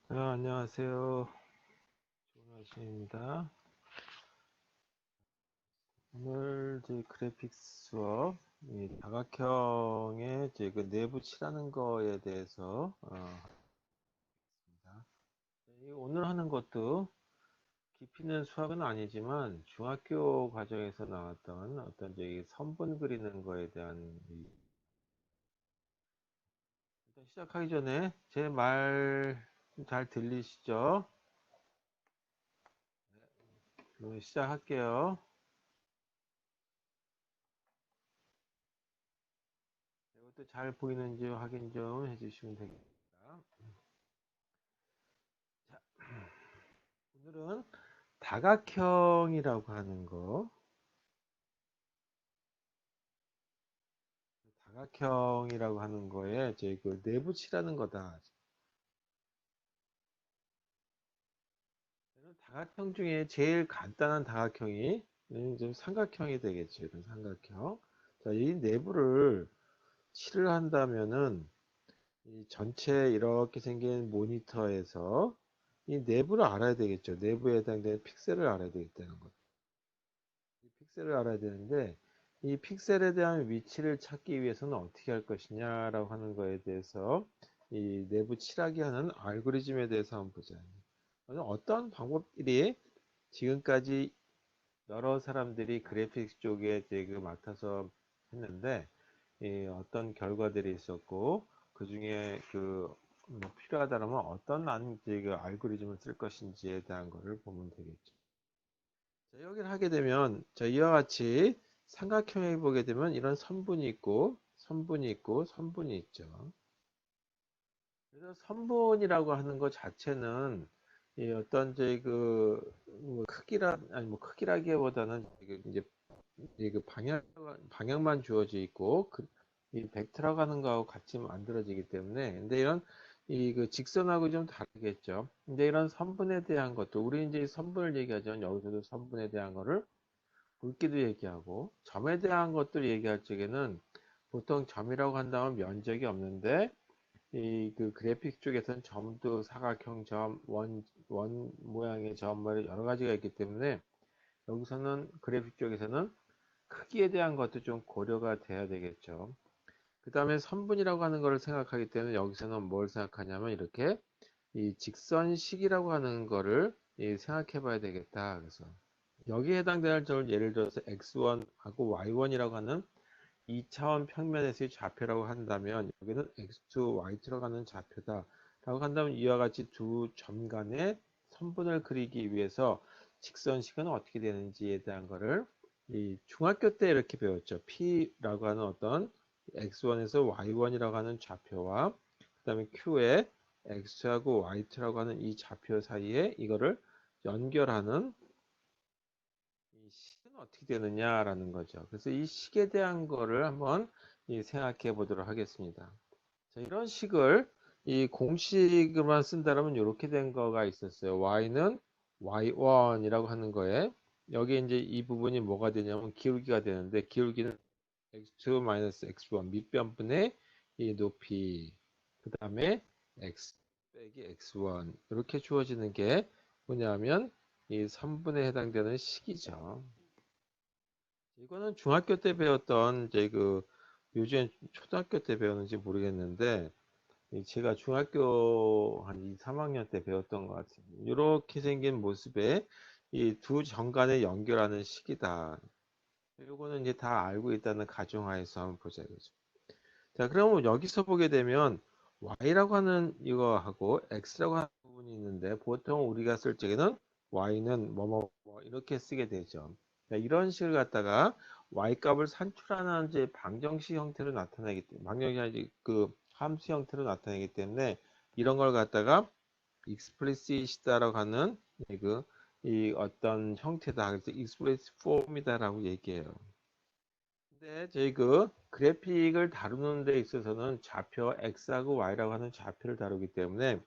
안녕하세요. 좋은 아침입니다. 오늘 제 그래픽 수업, 이 다각형의 그 내부 칠하는 거에 대해서 하겠습니다. 오늘 하는 것도 깊이 있는 수학은 아니지만 중학교 과정에서 나왔던 어떤 저기 선분 그리는 거에 대한 일단 시작하기 전에 제 말 잘 들리시죠? 그럼 시작할게요. 이것도 잘 보이는지 확인 좀 해주시면 되겠습니다. 자, 오늘은 다각형이라고 하는 거, 다각형이라고 하는 거에 이제 그 내부치라는 거다. 다각형 중에 제일 간단한 다각형이 좀 삼각형이 되겠죠. 이런 삼각형. 자, 이 내부를 칠을 한다면은 이 전체 이렇게 생긴 모니터에서 이 내부를 알아야 되겠죠. 내부에 해당되는 픽셀을 알아야 되겠다는 거. 이 픽셀을 알아야 되는데 이 픽셀에 대한 위치를 찾기 위해서는 어떻게 할 것이냐라고 하는 거에 대해서 이 내부 칠하기 하는 알고리즘에 대해서 한번 보자. 어떤 방법들이 지금까지 여러 사람들이 그래픽 쪽에 그 맡아서 했는데 어떤 결과들이 있었고 그 중에 뭐 필요하다면 어떤 그 알고리즘을 쓸 것인지에 대한 것을 보면 되겠죠. 자, 여기를 하게 되면 자, 이와 같이 삼각형에 보게 되면 이런 선분이 있고 선분이 있고 선분이 있죠. 그래서 선분이라고 하는 것 자체는 이 어떤 뭐 크기라 아니 뭐 크기라기보다는 이게 방향만 주어져 있고 이 벡터라고 하는 거하고 같이 만들어지기 때문에 근데 이런 직선하고 좀 다르겠죠. 근데 이런 선분에 대한 것도 우리 이제 선분을 얘기하죠. 여기서도 선분에 대한 거를 굵기도 얘기하고 점에 대한 것들 얘기할 적에는 보통 점이라고 한다면 면적이 없는데 그래픽 쪽에서는 점도 사각형 점, 원 모양의 점, 뭐 여러 가지가 있기 때문에 여기서는 그래픽 쪽에서는 크기에 대한 것도 좀 고려가 돼야 되겠죠. 그 다음에 선분이라고 하는 것을 생각하기 때문에 여기서는 뭘 생각하냐면 이렇게 이 직선식이라고 하는 거를 생각해 봐야 되겠다. 그래서 여기에 해당되는 점을 예를 들어서 x1하고 y1이라고 하는 2차원 평면에서의 좌표라고 한다면 여기는 x2, y2라고 하는 좌표다 라고 한다면 이와 같이 두 점 간의 선분을 그리기 위해서 직선식은 어떻게 되는지에 대한 거를 이 중학교 때 이렇게 배웠죠. P라고 하는 어떤 x1에서 y1이라고 하는 좌표와 그 다음에 Q에 x하고 y2라고 하는 이 좌표 사이에 이거를 연결하는 이 식은 어떻게 되느냐라는 거죠. 그래서 이 식에 대한 거를 한번 생각해 보도록 하겠습니다. 자, 이런 식을 이 공식으로만 쓴다면 이렇게 된 거가 있었어요. y는 y1이라고 하는 거에 여기 이제 이 부분이 뭐가 되냐면 기울기가 되는데 기울기는 x2 x1 밑변분의 이 높이 그 다음에 x 빼기 x1 이렇게 주어지는 게 뭐냐면 이 3분에 해당되는 식이죠. 이거는 중학교 때 배웠던 요즘 초등학교 때 배웠는지 모르겠는데 제가 중학교 한 2, 3학년 때 배웠던 것 같습니다. 이렇게 생긴 모습의 이 두 정간을 연결하는 식이다. 이거는 이제 다 알고 있다는 가정하에서 한번 보자 이거죠. 자, 그러면 여기서 보게 되면 y라고 하는 이거하고 x라고 하는 부분이 있는데 보통 우리가 쓸 적에는 y는 뭐 이렇게 쓰게 되죠. 자, 이런 식을 갖다가 y 값을 산출하는 이제 방정식 형태로 나타내기 때문에 방정식이 아니지 함수 형태로 나타내기 때문에 이런 걸 갖다가 explicit이다라고 하는 이 어떤 형태다. 그래서 explicit form이다라고 얘기해요. 근데 저희 그래픽을 다루는 데 있어서는 좌표 x하고 y라고 하는 좌표를 다루기 때문에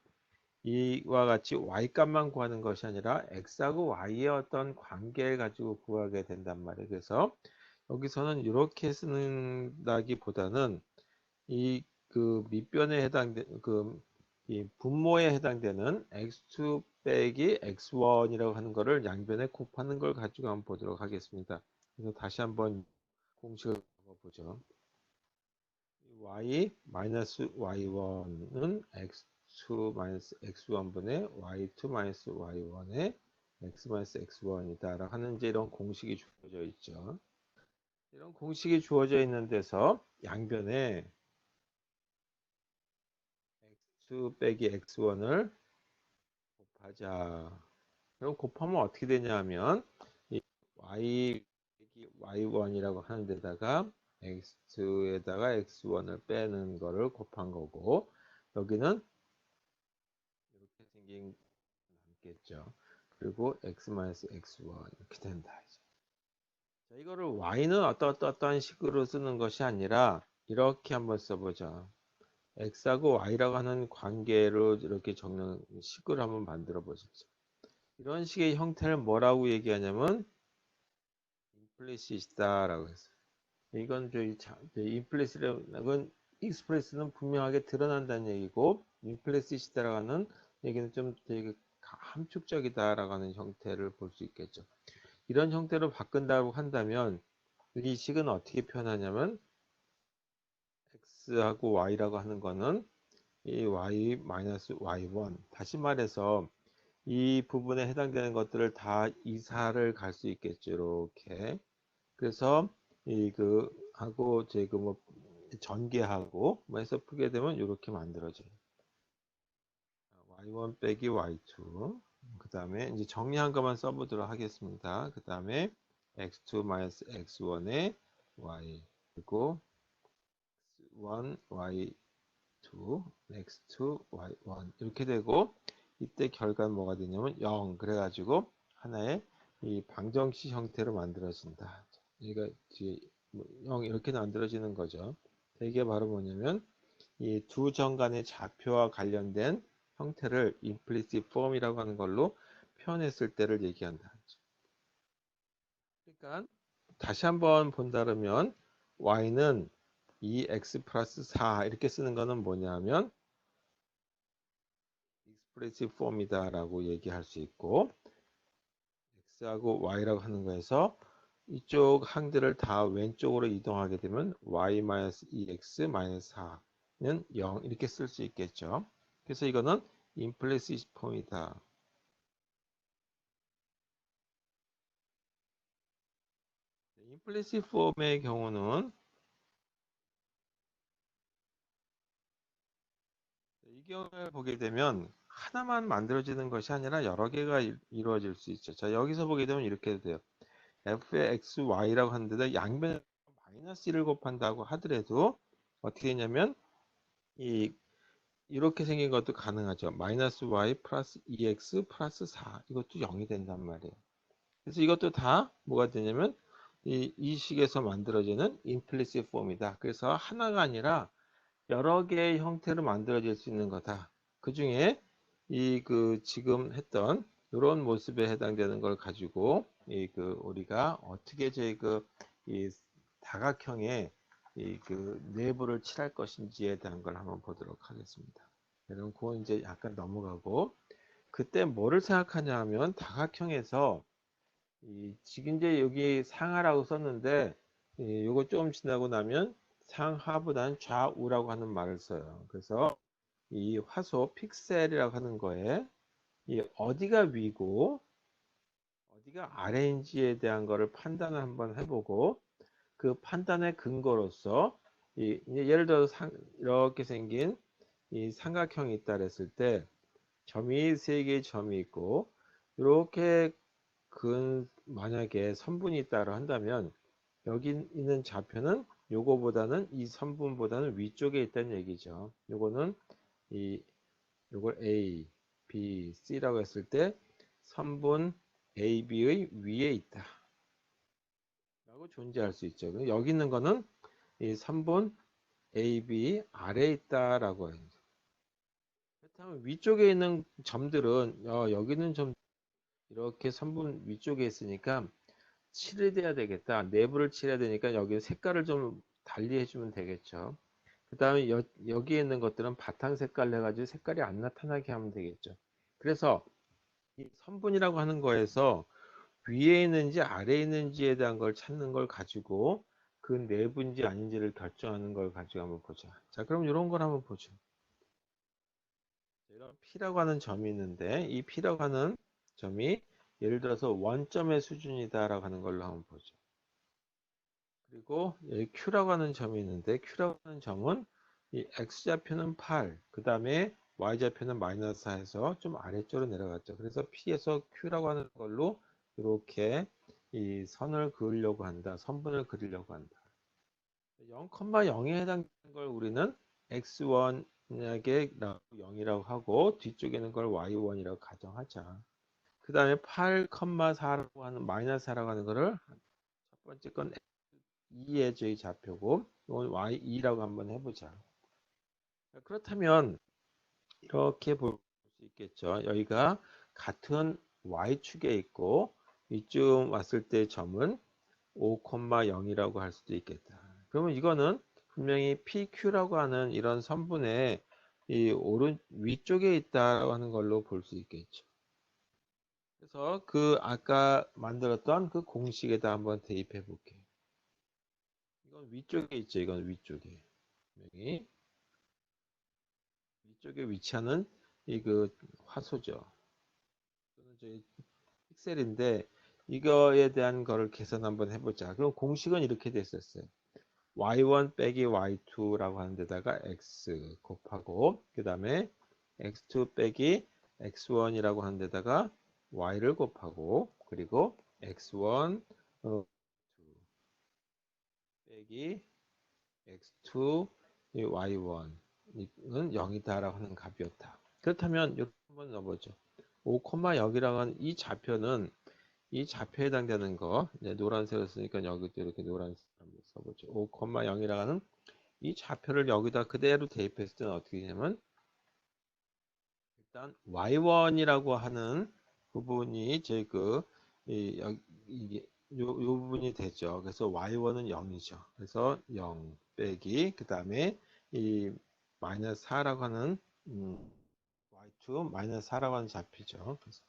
이와 같이 y 값만 구하는 것이 아니라 x하고 y의 어떤 관계를 가지고 구하게 된단 말이에요. 그래서 여기서는 이렇게 쓰는다기보다는 이 밑변에 해당된 이 분모에 해당되는 x2 빼기 x1이라고 하는 거를 양변에 곱하는 걸 가지고 한번 보도록 하겠습니다. 그래서 다시 한번 공식을 보죠. y 마이너스 y1은 x2 마이너스 x1분의 y2 마이너스 y1의 x 마이너스 x1이다 라고 하는 이제 이런 공식이 주어져 있죠. 이런 공식이 주어져 있는 데서 양변에 x2 빼기 x1을 곱하자. 그럼 곱하면 어떻게 되냐 하면 이 y 빼기 y1이라고 하는 데다가 x2에다가 x1을 빼는 거를 곱한 거고, 여기는 이렇게 생긴 남겠죠. 그리고 x-x1 이렇게 된다. 자, 이거를 y는 어떠한 식으로 쓰는 것이 아니라 이렇게 한번 써보자. x하고 y라고 하는 관계로 이렇게 적는 식으로 한번 만들어 보십시오. 이런 식의 형태를 뭐라고 얘기하냐면 implicit이다라고 했어요. 이건 implicit은 express는 분명하게 드러난다는 얘기고, implicit이다라고 하는 얘기는 좀 되게 함축적이다라고 하는 형태를 볼 수 있겠죠. 이런 형태로 바꾼다고 한다면 이 식은 어떻게 표현하냐면 x하고 y라고 하는 거는 이 y-y1, 다시 말해서 이 부분에 해당되는 것들을 다 이사를 갈 수 있겠죠. 이렇게. 그래서 그 하고 뭐 전개하고 뭐 해서 풀게 되면 이렇게 만들어져요. y1 빼기 y2. 그 다음에 이제 정리한 것만 써보도록 하겠습니다. 그 다음에 x2 마이너스 x1의 y, 그리고 x1 y2 x2 y1 이렇게 되고, 이때 결과는 뭐가 되냐면 0. 그래가지고 하나의 이 방정식 형태로 만들어진다. 얘가 뒤에 0 이렇게 만들어지는 거죠. 이게 바로 뭐냐면 이 두 점 간의 좌표와 관련된 형태를 implicit form이라고 하는 걸로 표현했을 때를 얘기한다. 그러니까 다시 한번 본다면 y는 2x 플러스 4 이렇게 쓰는 거는 뭐냐면 explicit form이다라고 얘기할 수 있고, x하고 y라고 하는 거에서 이쪽 항들을 다 왼쪽으로 이동하게 되면 y-2x-4는 0 이렇게 쓸 수 있겠죠. 그래서 이거는 implicit form이다. implicit form의 경우는 이 경우를 보게 되면 하나만 만들어지는 것이 아니라 여러 개가 이루어질 수 있죠. 자, 여기서 보게 되면 이렇게 돼요. f의 x, y라고 하는데 양변에 마이너스 1을 곱한다고 하더라도 어떻게 되냐면 이렇게 생긴 것도 가능하죠. 마이너스 y 플러스 2x 플러스 4 이것도 0이 된단 말이에요. 그래서 이것도 다 뭐가 되냐면 이 식에서 만들어지는 implicit form이다. 그래서 하나가 아니라 여러 개의 형태로 만들어질 수 있는 거다. 그 중에 지금 했던 이런 모습에 해당되는 걸 가지고 우리가 어떻게 이 다각형의 내부를 칠할 것인지에 대한 걸 한번 보도록 하겠습니다. 여러분 그건 이제 약간 넘어가고, 그때 뭐를 생각하냐 하면 다각형에서 지금 이제 여기 상하라고 썼는데 요거 조금 지나고 나면 상하보다는 좌우라고 하는 말을 써요. 그래서 이 화소 픽셀이라고 하는 거에 이 어디가 위고 어디가 아래인지에 대한 거를 판단을 한번 해보고, 그 판단의 근거로서 예를 들어서 이렇게 생긴 이 삼각형이 있다 그랬을 때 점이 세 개의 점이 있고 이렇게 만약에 선분이 있다고 한다면 여기 있는 좌표는 요거보다는 이 선분보다는 위쪽에 있다는 얘기죠. 요거는 요걸 A, B, C라고 했을 때 선분 A, B의 위에 있다 라고 존재할 수 있죠. 여기 있는 거는 이 선분 A, B 아래에 있다라고 해요. 그렇다면 위쪽에 있는 점들은 여기 있는 점 이렇게 선분 위쪽에 있으니까 칠해야 되겠다. 내부를 칠해야 되니까 여기 색깔을 좀 달리 해주면 되겠죠. 그 다음에 여기에 있는 것들은 바탕 색깔로 해가지고 색깔이 안 나타나게 하면 되겠죠. 그래서 이 선분이라고 하는 거에서 위에 있는지 아래에 있는지에 대한 걸 찾는 걸 가지고 그 내부인지 아닌지를 결정하는 걸 가지고 한번 보자. 자, 그럼 이런 걸 한번 보죠. 이런 P라고 하는 점이 있는데 이 P라고 하는 점이 예를 들어서 원점의 수준이다라고 하는 걸로 한번 보죠. 그리고 여기 Q라고 하는 점이 있는데 Q라고 하는 점은 이 X좌표는 8, 그 다음에 Y좌표는 마이너스 4에서 좀 아래쪽으로 내려갔죠. 그래서 P에서 Q라고 하는 걸로 이렇게 이 선을 그으려고 한다. 선분을 그리려고 한다. 0,0에 해당되는 걸 우리는 X1에게 0이라고 하고 뒤쪽에 있는 걸 Y1이라고 가정하자. 그 다음에 8,4라고 하는 마이너스 4라고 하는 거를 첫 번째 건 2의 저희 좌표고 이건 Y2라고 한번 해보자. 그렇다면 이렇게 볼 수 있겠죠. 여기가 같은 Y축에 있고 이쯤 왔을 때 점은 5,0이라고 할 수도 있겠다. 그러면 이거는 분명히 PQ라고 하는 이런 선분의 이 위쪽에 있다고 하는 걸로 볼 수 있겠죠. 그래서 그 아까 만들었던 그 공식에다 한번 대입해 볼게요. 이건 위쪽에 있죠. 이건 위쪽에. 분명히 위쪽에 위치하는 이 그 화소죠. 또는 저희 픽셀인데 이거에 대한 거를 계산 한번 해보자. 그럼 공식은 이렇게 됐었어요. y1 빼기 y2라고 하는 데다가 x 곱하고 그 다음에 x2 빼기 x1이라고 하는 데다가 y를 곱하고 그리고 x1 빼기 x2 y1 이건 0이다라고 하는 값이었다. 그렇다면 이렇게 한번 넣어보죠. 5,0이라고 하는 이 좌표는 이 좌표에 해당되는 거 이제 노란색을 쓰니까 여기도 이렇게 노란색 한번 써보죠. 5,0이라고 하는 이 좌표를 여기다 그대로 대입했을 때는 어떻게 되냐면 일단 y1이라고 하는 부분이 제 이게 요 부분이 되죠. 그래서 y1은 0이죠. 그래서 0 빼기 그 다음에 이 마이너스 4라고 하는 y2 마이너스 4라고 하는 좌표죠. 그래서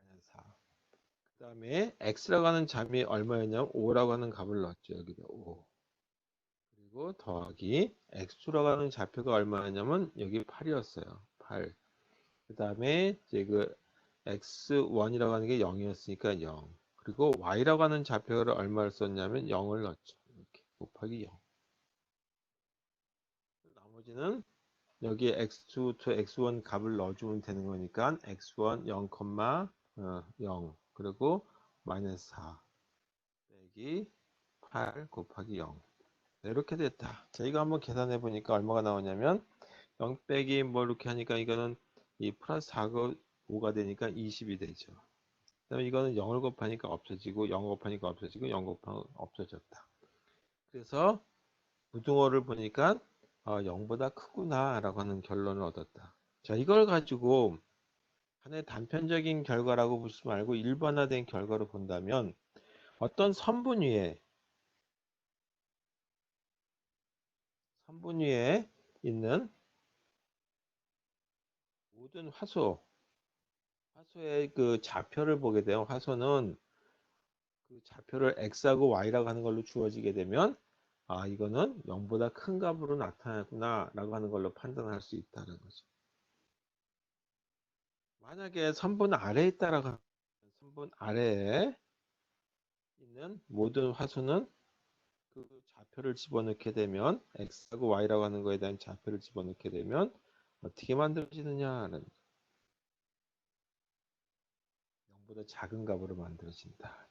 마이너스 4. 그 다음에 x라고 하는 점이 얼마였냐면 5라고 하는 값을 넣었죠. 여기다 5. 그리고 더하기 x라고 하는 좌표가 얼마였냐면 여기 8이었어요. 8. 그 다음에 이제 그 x1이라고 하는 게 0이었으니까 0. 그리고 y라고 하는 좌표를 얼마를 썼냐면 0을 넣었죠. 이렇게 곱하기 0. 나머지는 여기에 x2 to x1 값을 넣어주면 되는 거니까 x1 0, 0 그리고 마이너스 4 빼기 8 곱하기 0. 이렇게 됐다. 자, 이거 한번 계산해 보니까 얼마가 나오냐면 0 빼기 뭐 이렇게 하니까 이거는 이 플러스 4가 5가 되니까 20이 되죠. 그다음에 이거는 0을 곱하니까 없어지고 0 곱하니까 없어지고 0 곱하면 없어졌다. 그래서 무등호를 보니까 0보다 크구나 라고 하는 결론을 얻었다. 자, 이걸 가지고 하나의 단편적인 결과라고 보지 말고 일반화된 결과로 본다면 어떤 선분 위에 있는 모든 화소의 그 좌표를 보게 되면 화소는 그 좌표를 x하고 y라고 하는 걸로 주어지게 되면 이거는 0보다 큰 값으로 나타났구나 라고 하는 걸로 판단할 수 있다는 거죠. 만약에 선분 아래에 있다라고 선분 아래에 있는 모든 화소는 그 좌표를 집어넣게 되면 x하고 y라고 하는 거에 대한 좌표를 집어넣게 되면 어떻게 만들어지느냐는 0보다 작은 값으로 만들어진다.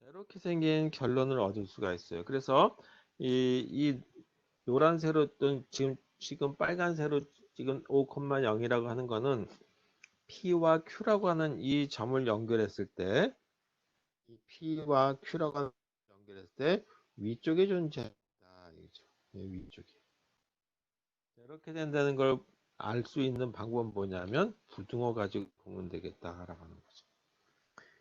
이렇게 생긴 결론을 얻을 수가 있어요. 그래서 이 노란색으로 뜬 지금 빨간색으로 지금 5,0이라고 하는 거는 P와 Q라고 하는 이 점을 연결했을 때 이 P와 Q라고 하는 점을 연결했을 때 위쪽에 존재한다. 이죠. 위쪽에. 이렇게 된다는 걸 알 수 있는 방법은 뭐냐면 부등호 가지고 보면 되겠다라고 하는 거죠.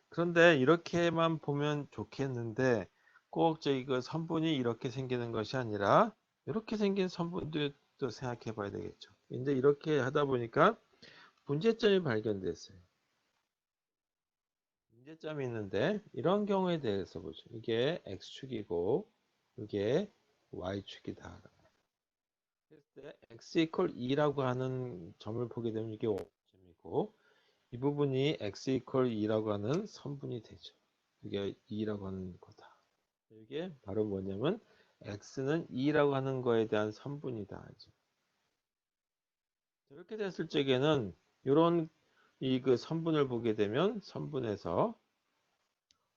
그런데 이렇게만 보면 좋겠는데 꼭 저기 그 선분이 이렇게 생기는 것이 아니라 이렇게 생긴 선분들도 생각해 봐야 되겠죠. 이제 이렇게 하다 보니까 문제점이 발견됐어요. 문제점이 있는데 이런 경우에 대해서 보죠. 이게 x축이고 이게 y축이다. 그랬을 때 x 이퀄 2라고 하는 점을 보게 되면 이게 5점이고 이 부분이 x 이퀄 2라고 하는 선분이 되죠. 이게 2라고 하는 거다. 이게 바로 뭐냐면 x는 2라고 하는 거에 대한 선분이다. 이렇게 됐을 적에는 이런 이 그 선분을 보게 되면 선분에서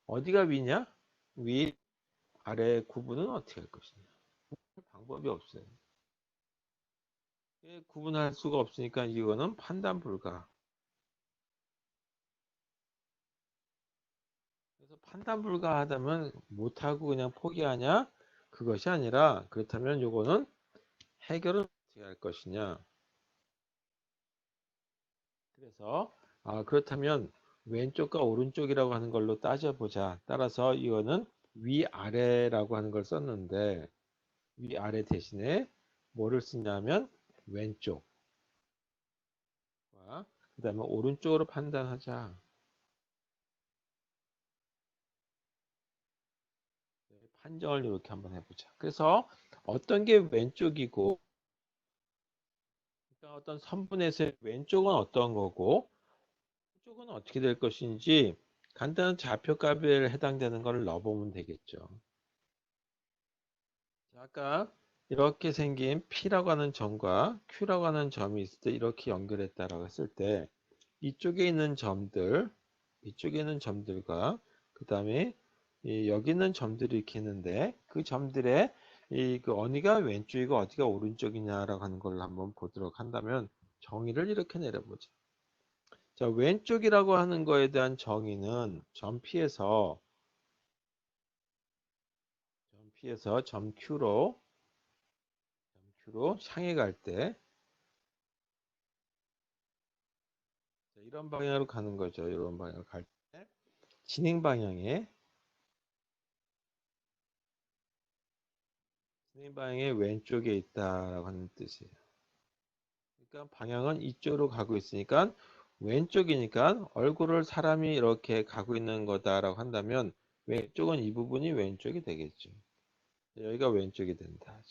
어디가 위냐? 위, 아래 구분은 어떻게 할 것이냐? 방법이 없어요. 구분할 수가 없으니까 이거는 판단 불가. 그래서 판단 불가하다면 못하고 그냥 포기하냐? 그것이 아니라 그렇다면 요거는 해결은 어떻게 할 것이냐? 그래서 그렇다면 왼쪽과 오른쪽이라고 하는 걸로 따져보자. 따라서 이거는 위아래라고 하는 걸 썼는데 위아래 대신에 뭐를 쓰냐면 왼쪽과 그 다음에 오른쪽으로 판단하자. 판정을 이렇게 한번 해보자. 그래서 어떤 게 왼쪽이고 그러니까 어떤 선분에서의 왼쪽은 어떤 거고 오른쪽은 어떻게 될 것인지 간단한 좌표값에 해당되는 걸 넣어보면 되겠죠. 아까 이렇게 생긴 P라고 하는 점과 Q라고 하는 점이 있을 때 이렇게 연결했다라고 했을 때 이쪽에 있는 점들, 이쪽에 있는 점들과 그 다음에 여기 있는 점들이 이렇게 있는데 그 점들의 그 어디가 왼쪽이고 어디가 오른쪽이냐라고 하는 걸 한번 보도록 한다면 정의를 이렇게 내려보죠. 자, 왼쪽이라고 하는 거에 대한 정의는 점 Q로 향해 갈 때 이런 방향으로 가는 거죠. 이런 방향으로 갈 때 진행 방향에 왼쪽에 있다라고 하는 뜻이에요. 그러니까 방향은 이쪽으로 가고 있으니까 왼쪽이니까 얼굴을 사람이 이렇게 가고 있는 거다라고 한다면 왼쪽은 이 부분이 왼쪽이 되겠죠. 여기가 왼쪽이 된다.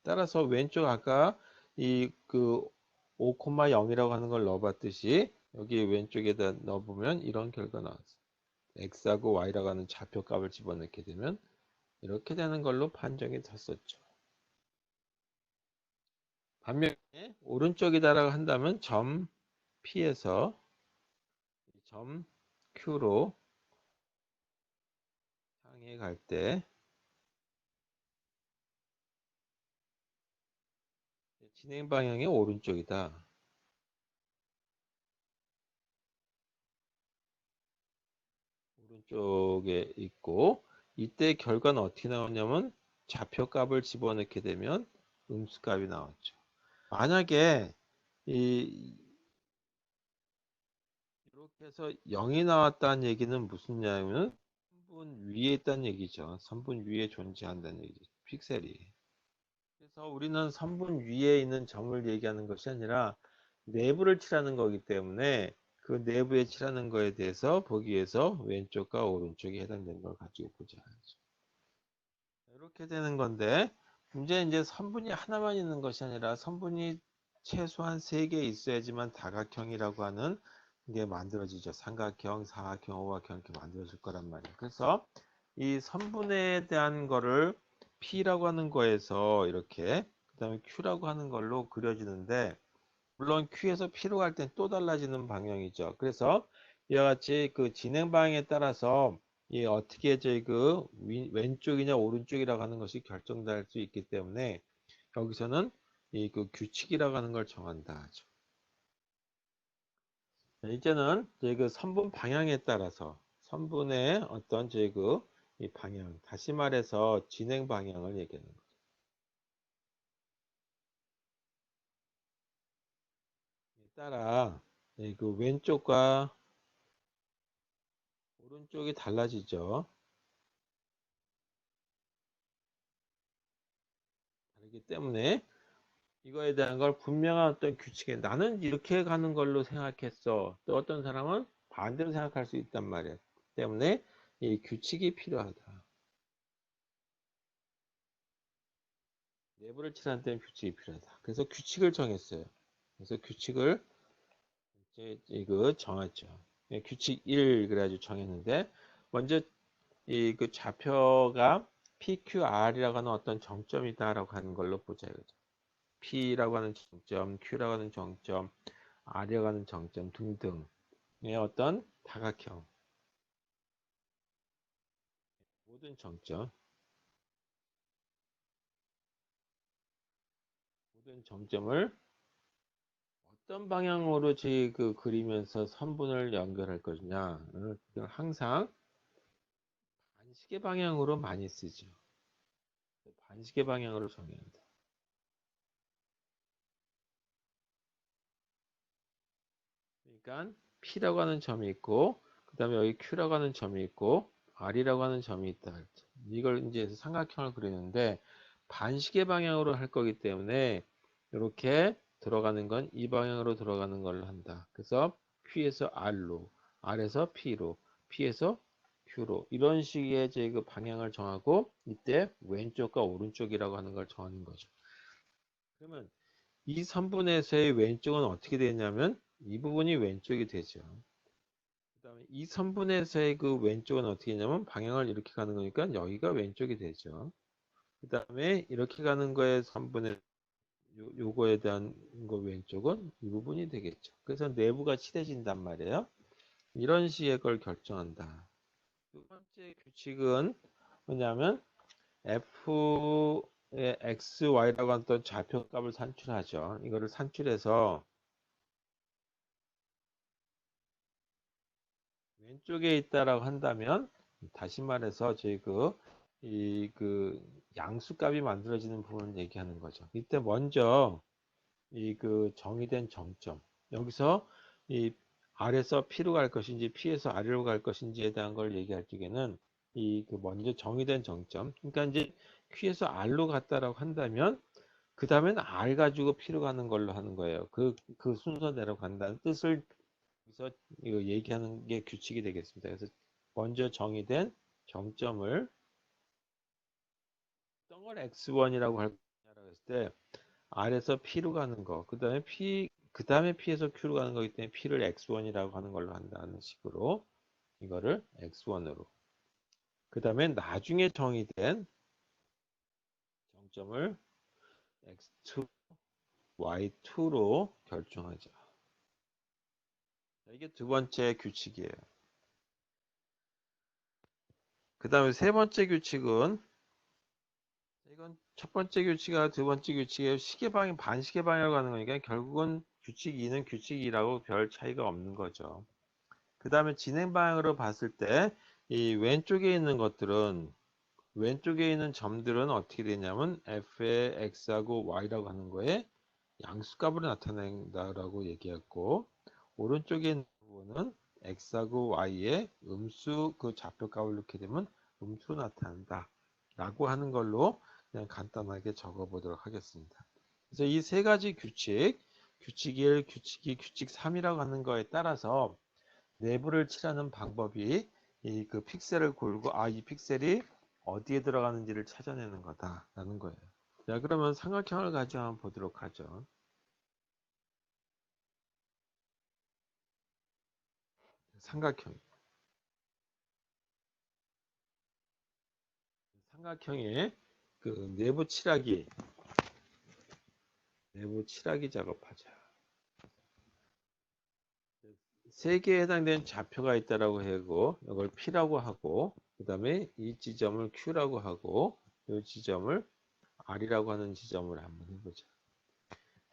따라서 왼쪽 아까 이 그 5,0이라고 하는 걸 넣어봤듯이 여기 왼쪽에다 넣어보면 이런 결과 나왔어요. x하고 y라고 하는 좌표값을 집어넣게 되면 이렇게 되는 걸로 판정이 됐었죠. 반면에 오른쪽이다라고 한다면 점 P에서 점 Q로 향해 갈 때 진행 방향이 오른쪽이다. 오른쪽에 있고 이때 결과는 어떻게 나오냐면 좌표값을 집어넣게 되면 음수값이 나왔죠. 만약에 이 이렇게 해서 0이 나왔다는 얘기는 무슨 냐면 선분 위에 있다는 얘기죠. 선분 위에 존재한다는 얘기죠. 픽셀이. 그래서 우리는 선분 위에 있는 점을 얘기하는 것이 아니라 내부를 칠하는 거기 때문에 그 내부에 칠하는 거에 대해서 보기 위해서 왼쪽과 오른쪽이 해당되는 걸 가지고 보자. 이렇게 되는 건데 문제는 이제 선분이 하나만 있는 것이 아니라 선분이 최소한 3개 있어야지만 다각형이라고 하는 게 만들어지죠. 삼각형, 사각형, 오각형 이렇게 만들어질 거란 말이에요. 그래서 이 선분에 대한 거를 P라고 하는 거에서 이렇게 그다음에 Q라고 하는 걸로 그려지는데 물론 Q에서 P로 갈 땐 또 달라지는 방향이죠. 그래서 이와 같이 그 진행 방향에 따라서 이 어떻게 저희 그 왼쪽이냐 오른쪽이라고 하는 것이 결정될 수 있기 때문에 여기서는 이 그 규칙이라고 하는 걸 정한다 하죠. 이제는 저희 그 선분 방향에 따라서 선분의 어떤 저희 그 이 방향 다시 말해서 진행 방향을 얘기하는 거죠. 따라 그 왼쪽과 오른쪽이 달라지죠. 이기 때문에 이거에 대한 걸 분명한 어떤 규칙에 나는 이렇게 가는 걸로 생각했어. 또 어떤 사람은 반대로 생각할 수 있단 말이야. 때문에 이 규칙이 필요하다. 내부를 칠하는 데는 규칙이 필요하다. 그래서 규칙을 정했어요. 그래서 규칙을 이제 이거 정했죠. 예, 규칙 1 그래가지고 정했는데 먼저 이 그 좌표가 PQR이라고 하는 어떤 정점이다라고 하는 걸로 보자 이거죠. P라고 하는 정점, Q라고 하는 정점, R이라고 하는 정점 등등의 어떤 다각형 모든 정점, 모든 정점을 어떤 방향으로 그 그리면서 선분을 연결할 것이냐. 그걸 항상 반시계 방향으로 많이 쓰죠. 반시계 방향으로 정해야 한다. 그러니까 P라고 하는 점이 있고, 그 다음에 여기 Q라고 하는 점이 있고, R이라고 하는 점이 있다. 이걸 이제 삼각형을 그리는데, 반시계 방향으로 할 거기 때문에, 이렇게 들어가는 건 이 방향으로 들어가는 걸로 한다. 그래서 Q에서 R로, R에서 P로, P에서 Q로, 이런 식의 이제 그 방향을 정하고, 이때 왼쪽과 오른쪽이라고 하는 걸 정하는 거죠. 그러면 이 3분에서의 왼쪽은 어떻게 되냐면, 이 부분이 왼쪽이 되죠. 그다음에 이 선분에서의 그 왼쪽은 어떻게 되냐면 방향을 이렇게 가는 거니까 여기가 왼쪽이 되죠. 그다음에 이렇게 가는 거에 선분의 요거에 대한 거 왼쪽은 이 부분이 되겠죠. 그래서 내부가 칠해진단 말이에요. 이런 식의 걸 결정한다. 두 번째 규칙은 뭐냐면 f의 x, y라고 하는 또 좌표값을 산출하죠. 이거를 산출해서 왼쪽에 있다라고 한다면 다시 말해서 저희 그 양수값이 만들어지는 부분을 얘기하는 거죠. 이때 먼저 이 그 정의된 정점 여기서 이 R에서 P로 갈 것인지 P에서 R로 갈 것인지에 대한 걸 얘기할 적에는 이 그 먼저 정의된 정점 그러니까 이제 Q에서 R로 갔다라고 한다면 그 다음엔 R 가지고 P로 가는 걸로 하는 거예요. 그 순서대로 간다는 뜻을 여기서 이거 얘기하는 게 규칙이 되겠습니다. 그래서 먼저 정의된 정점을 어떤 걸 x1이라고 할 거냐라고 했을 때 R에서 P로 가는 거, 그 다음에 P에서 Q로 가는 거기 때문에 P를 x1이라고 하는 걸로 한다는 식으로 이거를 x1으로. 그 다음에 나중에 정의된 정점을 x2, y2로 결정하자. 이게 두 번째 규칙이에요. 그 다음에 세 번째 규칙은 이건 첫 번째 규칙과 두 번째 규칙의 반시계 방향으로 가는 거니까 결국은 규칙 2는 규칙 2라고 별 차이가 없는 거죠. 그 다음에 진행 방향으로 봤을 때 이 왼쪽에 있는 점들은 어떻게 되냐면 f의 x하고 y라고 하는 거에 양수값으로 나타낸다라고 얘기했고 오른쪽에 있는 부분은 x하고 y의 음수 그 좌표값을 넣게 되면 음수로 나타난다 라고 하는 걸로 그냥 간단하게 적어 보도록 하겠습니다. 그래서 이 세 가지 규칙 1, 규칙 2, 규칙 3이라고 하는 거에 따라서 내부를 칠하는 방법이 이 그 픽셀을 고르고 이 픽셀이 어디에 들어가는지를 찾아내는 거다라는 거예요. 자, 그러면 삼각형을 가지고 한번 보도록 하죠. 삼각형. 삼각형의 그 내부 칠하기 작업하자. 세 개에 해당되는 좌표가 있다라고 하고 이걸 P라고 하고 그 다음에 이 지점을 Q라고 하고 이 지점을 R이라고 하는 지점을 한번 해보자.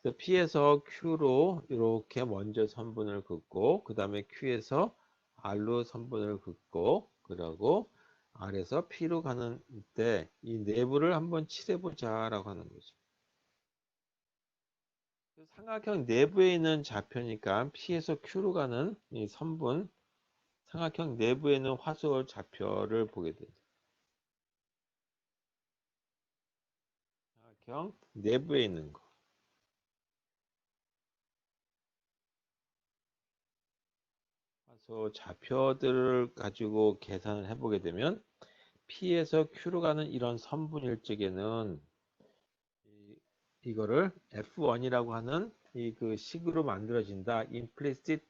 그래서 P에서 Q로 이렇게 먼저 선분을 긋고 그 다음에 Q에서 R로 선분을 긋고 그러고 R에서 P로 가는 때 이 내부를 한번 칠해보자 라고 하는 거죠. 삼각형 내부에 있는 좌표니까 P에서 Q로 가는 이 선분 삼각형 내부에 있는 화소 좌표를 보게 되죠. 삼각형 내부에 있는 거. 그래서 좌표들을 가지고 계산을 해보게 되면 P에서 Q로 가는 이런 선분일 적에는 이거를 F1이라고 하는 이 그 식으로 만들어진다. implicit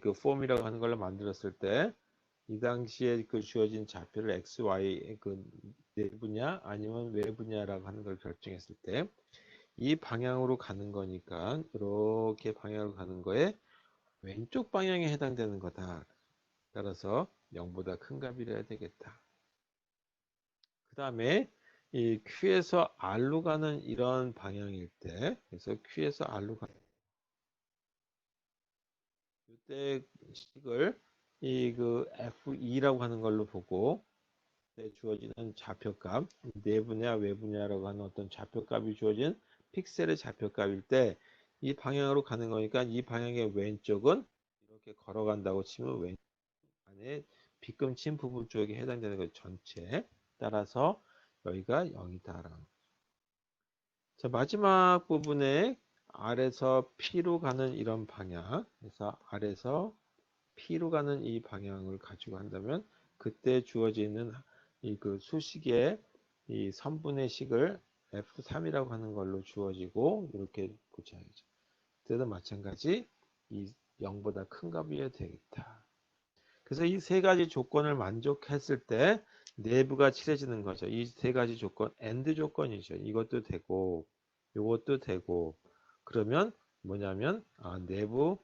그 폼이라고 하는 걸로 만들었을 때 이 당시에 그 주어진 좌표를 x, y 그 내부냐 아니면 외부냐라고 하는 걸 결정했을 때 이 방향으로 가는 거니까 이렇게 방향으로 가는 거에 왼쪽 방향에 해당되는 거다. 따라서 0보다 큰 값이라야 되겠다. 그 다음에 이 Q에서 R로 가는 이런 방향일 때, 그래서 Q에서 R로 가는 이때 식을 이 그 F2라고 하는 걸로 보고 주어지는 좌표값, 내부냐 외부냐라고 하는 어떤 좌표값이 주어진 픽셀의 좌표값일 때 이 방향으로 가는 거니까 이 방향의 왼쪽은 이렇게 걸어간다고 치면 왼 안에 빗금친 부분 쪽에 해당되는 것 전체. 따라서 여기가 0이다라는 거. 자, 마지막 부분에 R에서 P로 가는 이런 방향. 그래서 R에서 P로 가는 이 방향을 가지고 한다면 그때 주어지는 이 그 수식의 이 선분의 식을 F3이라고 하는 걸로 주어지고 이렇게 고쳐야죠. 그때도 마찬가지 이 0보다 큰 값이어야 되겠다. 그래서 이 세 가지 조건을 만족했을 때 내부가 칠해지는 거죠. 이 세 가지 조건, AND 조건이죠. 이것도 되고, 이것도 되고, 그러면 뭐냐면, 내부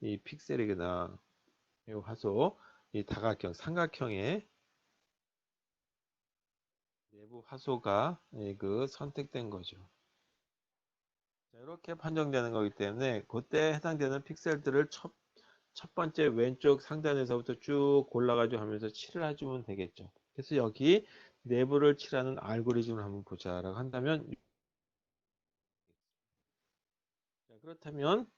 이 픽셀이구나. 이 화소, 이 다각형, 삼각형의 내부 화소가 그 선택된 거죠. 자, 이렇게 판정되는 거기 때문에 그때 해당되는 픽셀들을 첫 번째 왼쪽 상단에서부터 쭉 골라가지고 하면서 칠을 해주면 되겠죠. 그래서 여기 내부를 칠하는 알고리즘을 한번 보자라고 한다면 자, 그렇다면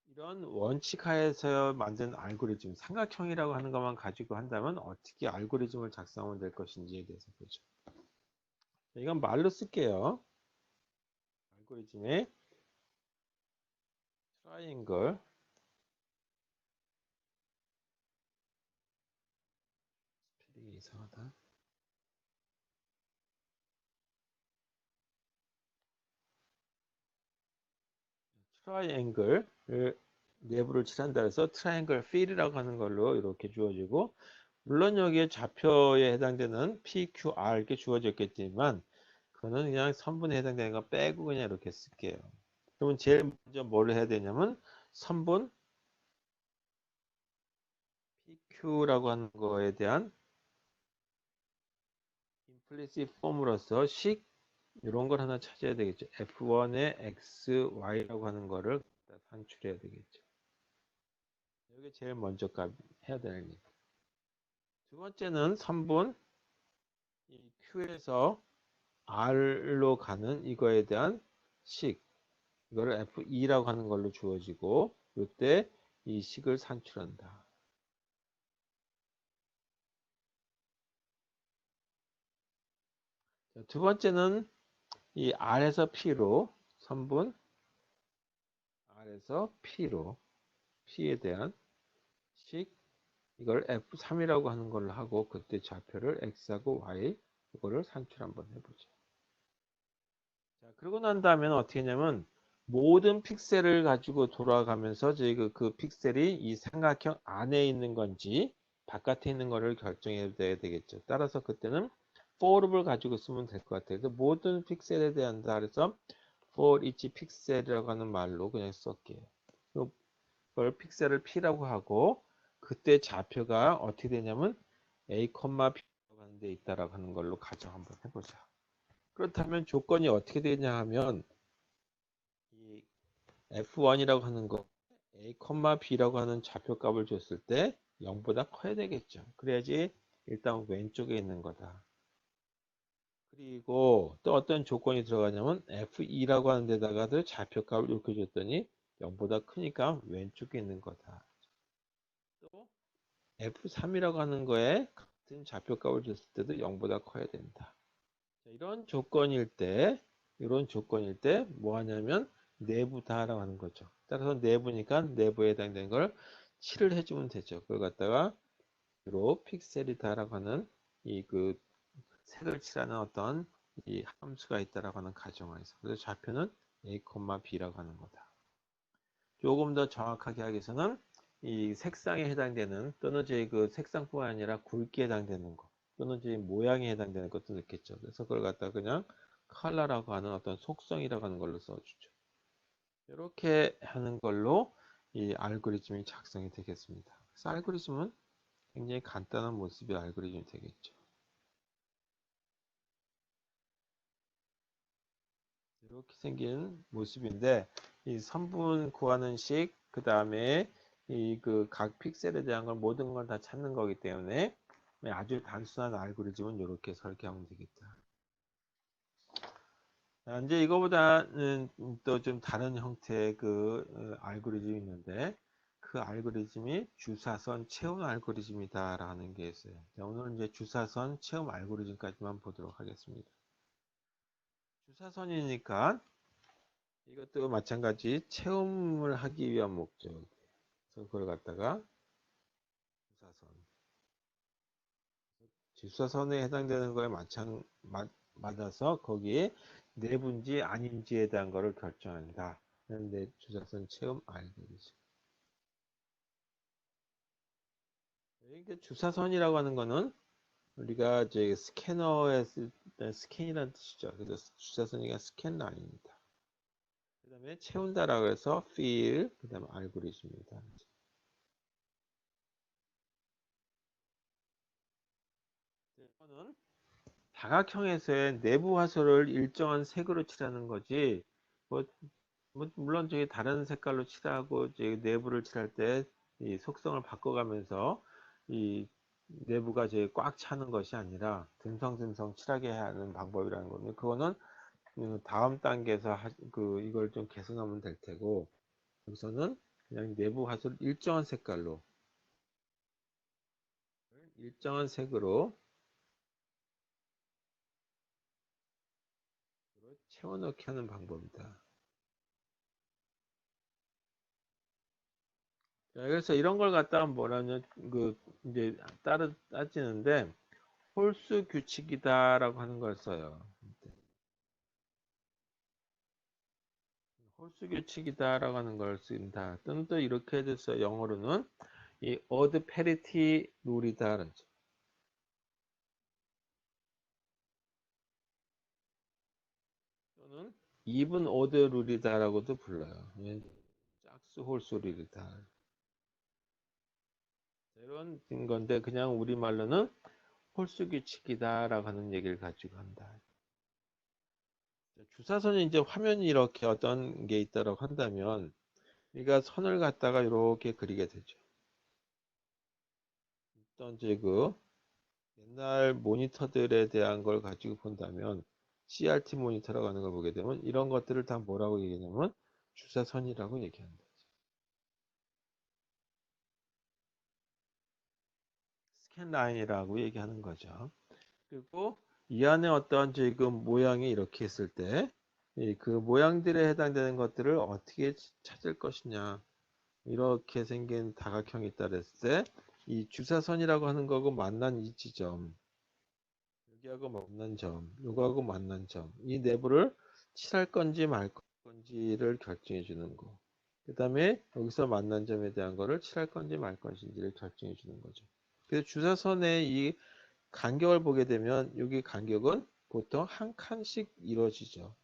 이런 원칙 하에서 만든 알고리즘 삼각형이라고 하는 것만 가지고 한다면 어떻게 알고리즘을 작성하면 될 것인지에 대해서 보죠. 자, 이건 말로 쓸게요. 알고리즘의 트라이앵글 스펠링이 이상하다. 트라이앵글을 내부를 칠한다 해서 트라이앵글 필이라고 하는 걸로 이렇게 주어지고 물론 여기에 좌표에 해당되는 PQR 이렇게 주어졌겠지만 그거는 그냥 선분에 해당되는 거 빼고 그냥 이렇게 쓸게요. 그러면 제일 먼저 뭘 해야 되냐면 선분 PQ라고 하는 거에 대한 implicit 폼으로서 식 이런 걸 하나 찾아야 되겠죠. F1의 X, Y라고 하는 거를 산출해야 되겠죠. 이게 제일 먼저 해야 되는 일. 두 번째는 선분 이 Q에서 R로 가는 이거에 대한 식 이거를 F2라고 하는 걸로 주어지고 이때 이 식을 산출한다. 두 번째는 이 R에서 P로 선분 R에서 P로 P에 대한 식 이걸 F3이라고 하는 걸로 하고 그때 좌표를 X하고 Y 이거를 산출 한번 해보죠. 자, 그러고 난 다음에는 어떻게 했냐면 모든 픽셀을 가지고 돌아가면서 저희 그 픽셀이 이 삼각형 안에 있는 건지 바깥에 있는 거를 결정해야 되겠죠. 따라서 그때는 for를 가지고 쓰면 될 것 같아요. 그래서 모든 픽셀에 대한 다 그래서 for each pixel이라고 하는 말로 그냥 쓸게요. 그걸 픽셀을 P라고 하고 그때 좌표가 어떻게 되냐면 A, B라고 하는 데 있다라고 하는 걸로 가정 한번 해보자. 그렇다면 조건이 어떻게 되냐 하면 이 F1이라고 하는 거 A, B라고 하는 좌표값을 줬을 때 0보다 커야 되겠죠. 그래야지 일단 왼쪽에 있는 거다. 그리고 또 어떤 조건이 들어가냐면 F2라고 하는 데다가도 좌표값을 이렇게 줬더니 0보다 크니까 왼쪽에 있는 거다. 또 F3이라고 하는 거에 같은 좌표값을 줬을 때도 0보다 커야 된다. 자, 이런 조건일 때 이런 조건일 때 뭐 하냐면 내부다라고 하는 거죠. 따라서 내부니까 내부에 해당되는 걸 칠을 해주면 되죠. 그걸 갖다가 로 픽셀이다라고 하는 이 그 색을 칠하는 어떤 이 함수가 있다라고 하는 가정하에서 그래서 좌표는 a, b라고 하는 거다. 조금 더 정확하게 하기 위해서는 이 색상에 해당되는 또는 저희 그 색상뿐만 아니라 굵기에 해당되는 거 또는 저희 모양에 해당되는 것도 넣겠죠. 그래서 그걸 갖다 그냥 컬러라고 하는 어떤 속성이라고 하는 걸로 써주죠. 이렇게 하는 걸로 이 알고리즘이 작성이 되겠습니다. 그래서 알고리즘은 굉장히 간단한 모습의 알고리즘이 되겠죠. 이렇게 생긴 모습인데 이 선분 구하는 식, 그 다음에 이 그 각 픽셀에 대한 걸 모든 걸 다 찾는 거기 때문에 아주 단순한 알고리즘은 이렇게 설계하면 되겠다. 자, 이제 이거보다는 또 좀 다른 형태의 그 알고리즘이 있는데 그 알고리즘이 주사선 체험 알고리즘이다라는 게 있어요. 자, 오늘은 이제 주사선 체험 알고리즘까지만 보도록 하겠습니다. 주사선이니까 이것도 마찬가지 체험을 하기 위한 목적. 그래서 그걸 갖다가 주사선. 주사선에 해당되는 거에 맞아서 거기에 내분지 아닌지에 대한 거를 결정한다. 내 주사선 체험 알고리즘. 이게 주사선이라고 하는 거는 우리가 이제 스캐너에 쓸 때 스캔이라는 뜻이죠. 그래서 주사선이가 스캔 라인입니다. 그 다음에 채운다라고 해서 fill, 그 다음에 알고리즘입니다. 이거는 다각형에서의 내부 화소를 일정한 색으로 칠하는 거지. 뭐, 물론 저기 다른 색깔로 칠하고 이제 내부를 칠할 때 이 속성을 바꿔가면서 이 내부가 이제 꽉 차는 것이 아니라 듬성듬성 칠하게 하는 방법이라는 겁니다. 그거는 다음 단계에서 이걸 좀 개선하면 될 테고 여기서는 그냥 내부 화소를 일정한 색으로 채워넣기 하는 방법이다. 자, 그래서 이런 걸 갖다가 뭐라냐, 이제 따지는데, 홀수 규칙이다라고 하는 걸 써요. 홀수 규칙이다라고 하는 걸 쓴다. 또는 또 이렇게 해줬어요. 영어로는 이 odd parity 룰이다. 또는 even odd 룰이다라고도 불러요. 짝수 홀수 룰이다. 이런 건데 그냥 우리말로는 홀수 규칙이다라고 하는 얘기를 가지고 한다. 주사선이 이제 화면이 이렇게 어떤 게 있다고 한다면 우리가 선을 갖다가 이렇게 그리게 되죠. 어떤 이제 옛날 모니터들에 대한 걸 가지고 본다면 CRT 모니터라고 하는 걸 보게 되면 이런 것들을 다 뭐라고 얘기하냐면 주사선이라고 얘기한다. 스캔 라인이라고 얘기하는 거죠. 그리고 이 안에 어떤 지금 모양이 이렇게 있을 때 그 모양들에 해당되는 것들을 어떻게 찾을 것이냐 이렇게 생긴 다각형이 있다 그랬을 때 이 주사선이라고 하는 거하고 만난 이 지점 여기하고 만난 점 요거하고 만난 점이 내부를 칠할 건지 말 건지를 결정해 주는 거. 그 다음에 여기서 만난 점에 대한 거를 칠할 건지 말 건지를 결정해 주는 거죠. 그래서 주사선의 이 간격을 보게 되면 여기 간격은 보통 한 칸씩 이루어지죠.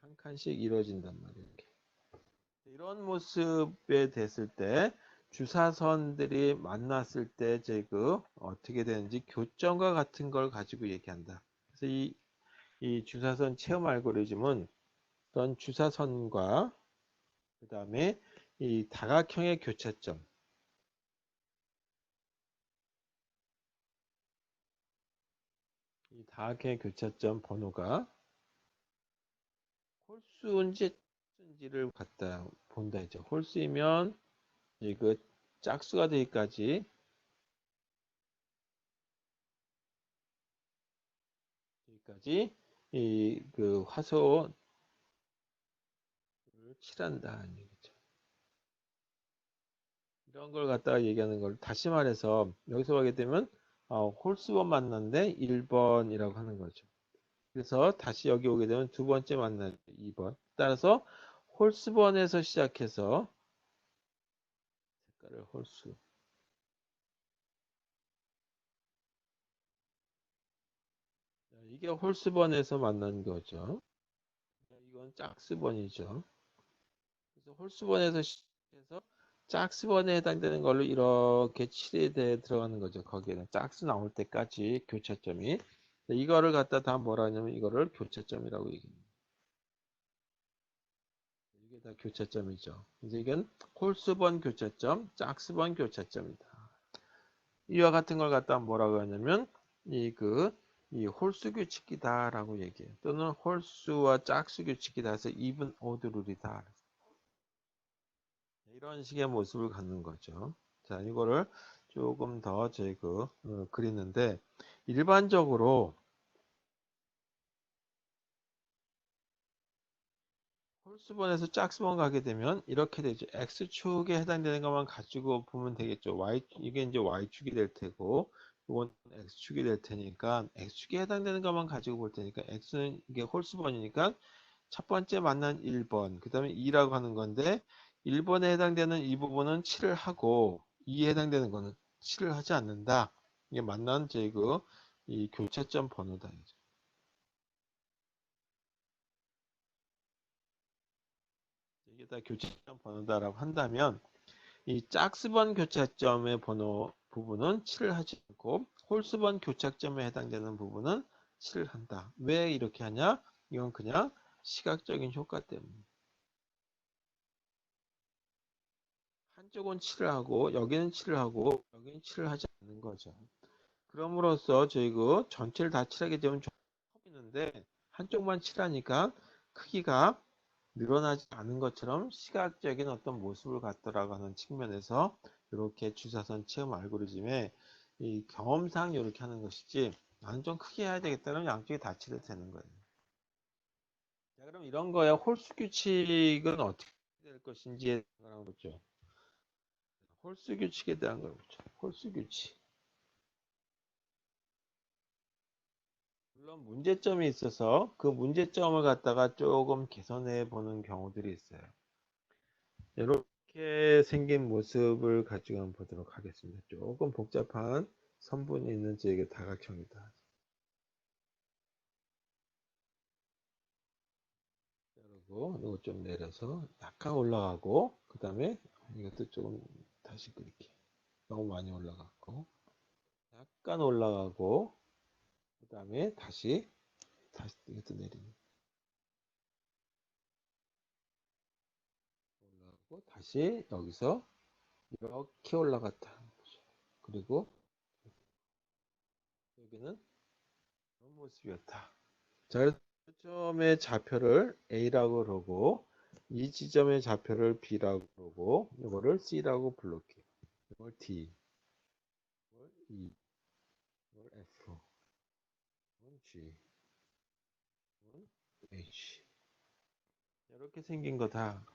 한 칸씩 이루어진단 말이에요. 이렇게. 이런 모습에 됐을 때 주사선들이 만났을 때 어떻게 되는지 교점과 같은 걸 가지고 얘기한다. 그래서 이 주사선 체험 알고리즘은 어떤 주사선과 그 다음에 이 다각형의 교차점, 이 다각형의 교차점 번호가 홀수인지를 갖다 본다 이죠. 홀수이면 이거 짝수가 되기까지 이 그 화소를 칠한다. 이런 걸 갖다가 얘기하는 걸 다시 말해서 여기서 하게 되면 홀수번 만났는데 1번이라고 하는 거죠. 그래서 다시 여기 오게 되면 두 번째 만난 2번. 따라서 홀수번에서 시작해서 색깔을 홀수. 이게 홀수번에서 만난 거죠. 이건 짝수번이죠. 그래서 홀수번에서 시작해서 짝수번에 해당되는 걸로 이렇게 칠에 대해 들어가는 거죠. 거기에는 짝수 나올 때까지 교차점이. 이거를 갖다 다 뭐라 하냐면 이거를 교차점이라고 얘기합니다. 이게 다 교차점이죠. 이제 이건 홀수번 교차점, 짝수번 교차점이다. 이와 같은 걸 갖다 뭐라고 하냐면 이 홀수 규칙이다라고 얘기해요. 또는 홀수와 짝수 규칙이다 해서 even odd 룰이다. 이런 식의 모습을 갖는 거죠. 자, 이거를 조금 더 그리는데 일반적으로 홀수번에서 짝수번 가게 되면 이렇게 되죠. X축에 해당되는 것만 가지고 보면 되겠죠. 이게 이제 Y축이 될 테고, 이건 X축이 될 테니까, X축에 해당되는 것만 가지고 볼 테니까, X는 이게 홀수번이니까, 첫 번째 만난 1번, 그 다음에 2라고 하는 건데, 1번에 해당되는 이 부분은 7을 하고, 2에 해당되는 거는 7을 하지 않는다. 이게 만난 이 교차점 번호다. 이게 다 교차점 번호다라고 한다면, 이 짝수번 교차점의 번호 부분은 7을 하지 않고 홀수번 교차점에 해당되는 부분은 7을 한다. 왜 이렇게 하냐? 이건 그냥 시각적인 효과 때문에. 한쪽은 7을 하고 여기는 7을 하고 여기는 7을 하지 않는 거죠. 그럼으로써 저희 전체를 다 칠하게 되면 있는데 한쪽만 칠하니까 크기가 늘어나지 않은 것처럼 시각적인 어떤 모습을 갖더라고 하는 측면에서 이렇게 주사선 체험 알고리즘에 이 경험상 이렇게 하는 것이지 나는 좀 크게 해야 되겠다면 양쪽이 다 칠해도 되는 거예요. 자, 그럼 이런 거야 홀수 규칙은 어떻게 될 것인지에 대한 거죠. 홀수 규칙에 대한 거죠. 홀수 규칙. 물론 문제점이 있어서 그 문제점을 갖다가 조금 개선해 보는 경우들이 있어요. 이렇게 생긴 모습을 가지고 한번 보도록 하겠습니다. 조금 복잡한 선분이 있는 이게 다각형이다. 그리고 이거 좀 내려서 약간 올라가고 그 다음에 이것도 조금 다시 그릴게. 너무 많이 올라갔고 약간 올라가고 그 다음에 다시 이것도 내리고 올라가고 다시 여기서 이렇게 올라갔다. 그리고 여기는 이런 모습이었다. 자, 그래서 지점의 좌표를 A라고 그러고 이 지점의 좌표를 B라고 그러고 이거를 C라고 불러게요. 이걸 D, 이걸 E, 이걸 F, 이건 G, 이건 H. 이렇게 생긴 거다.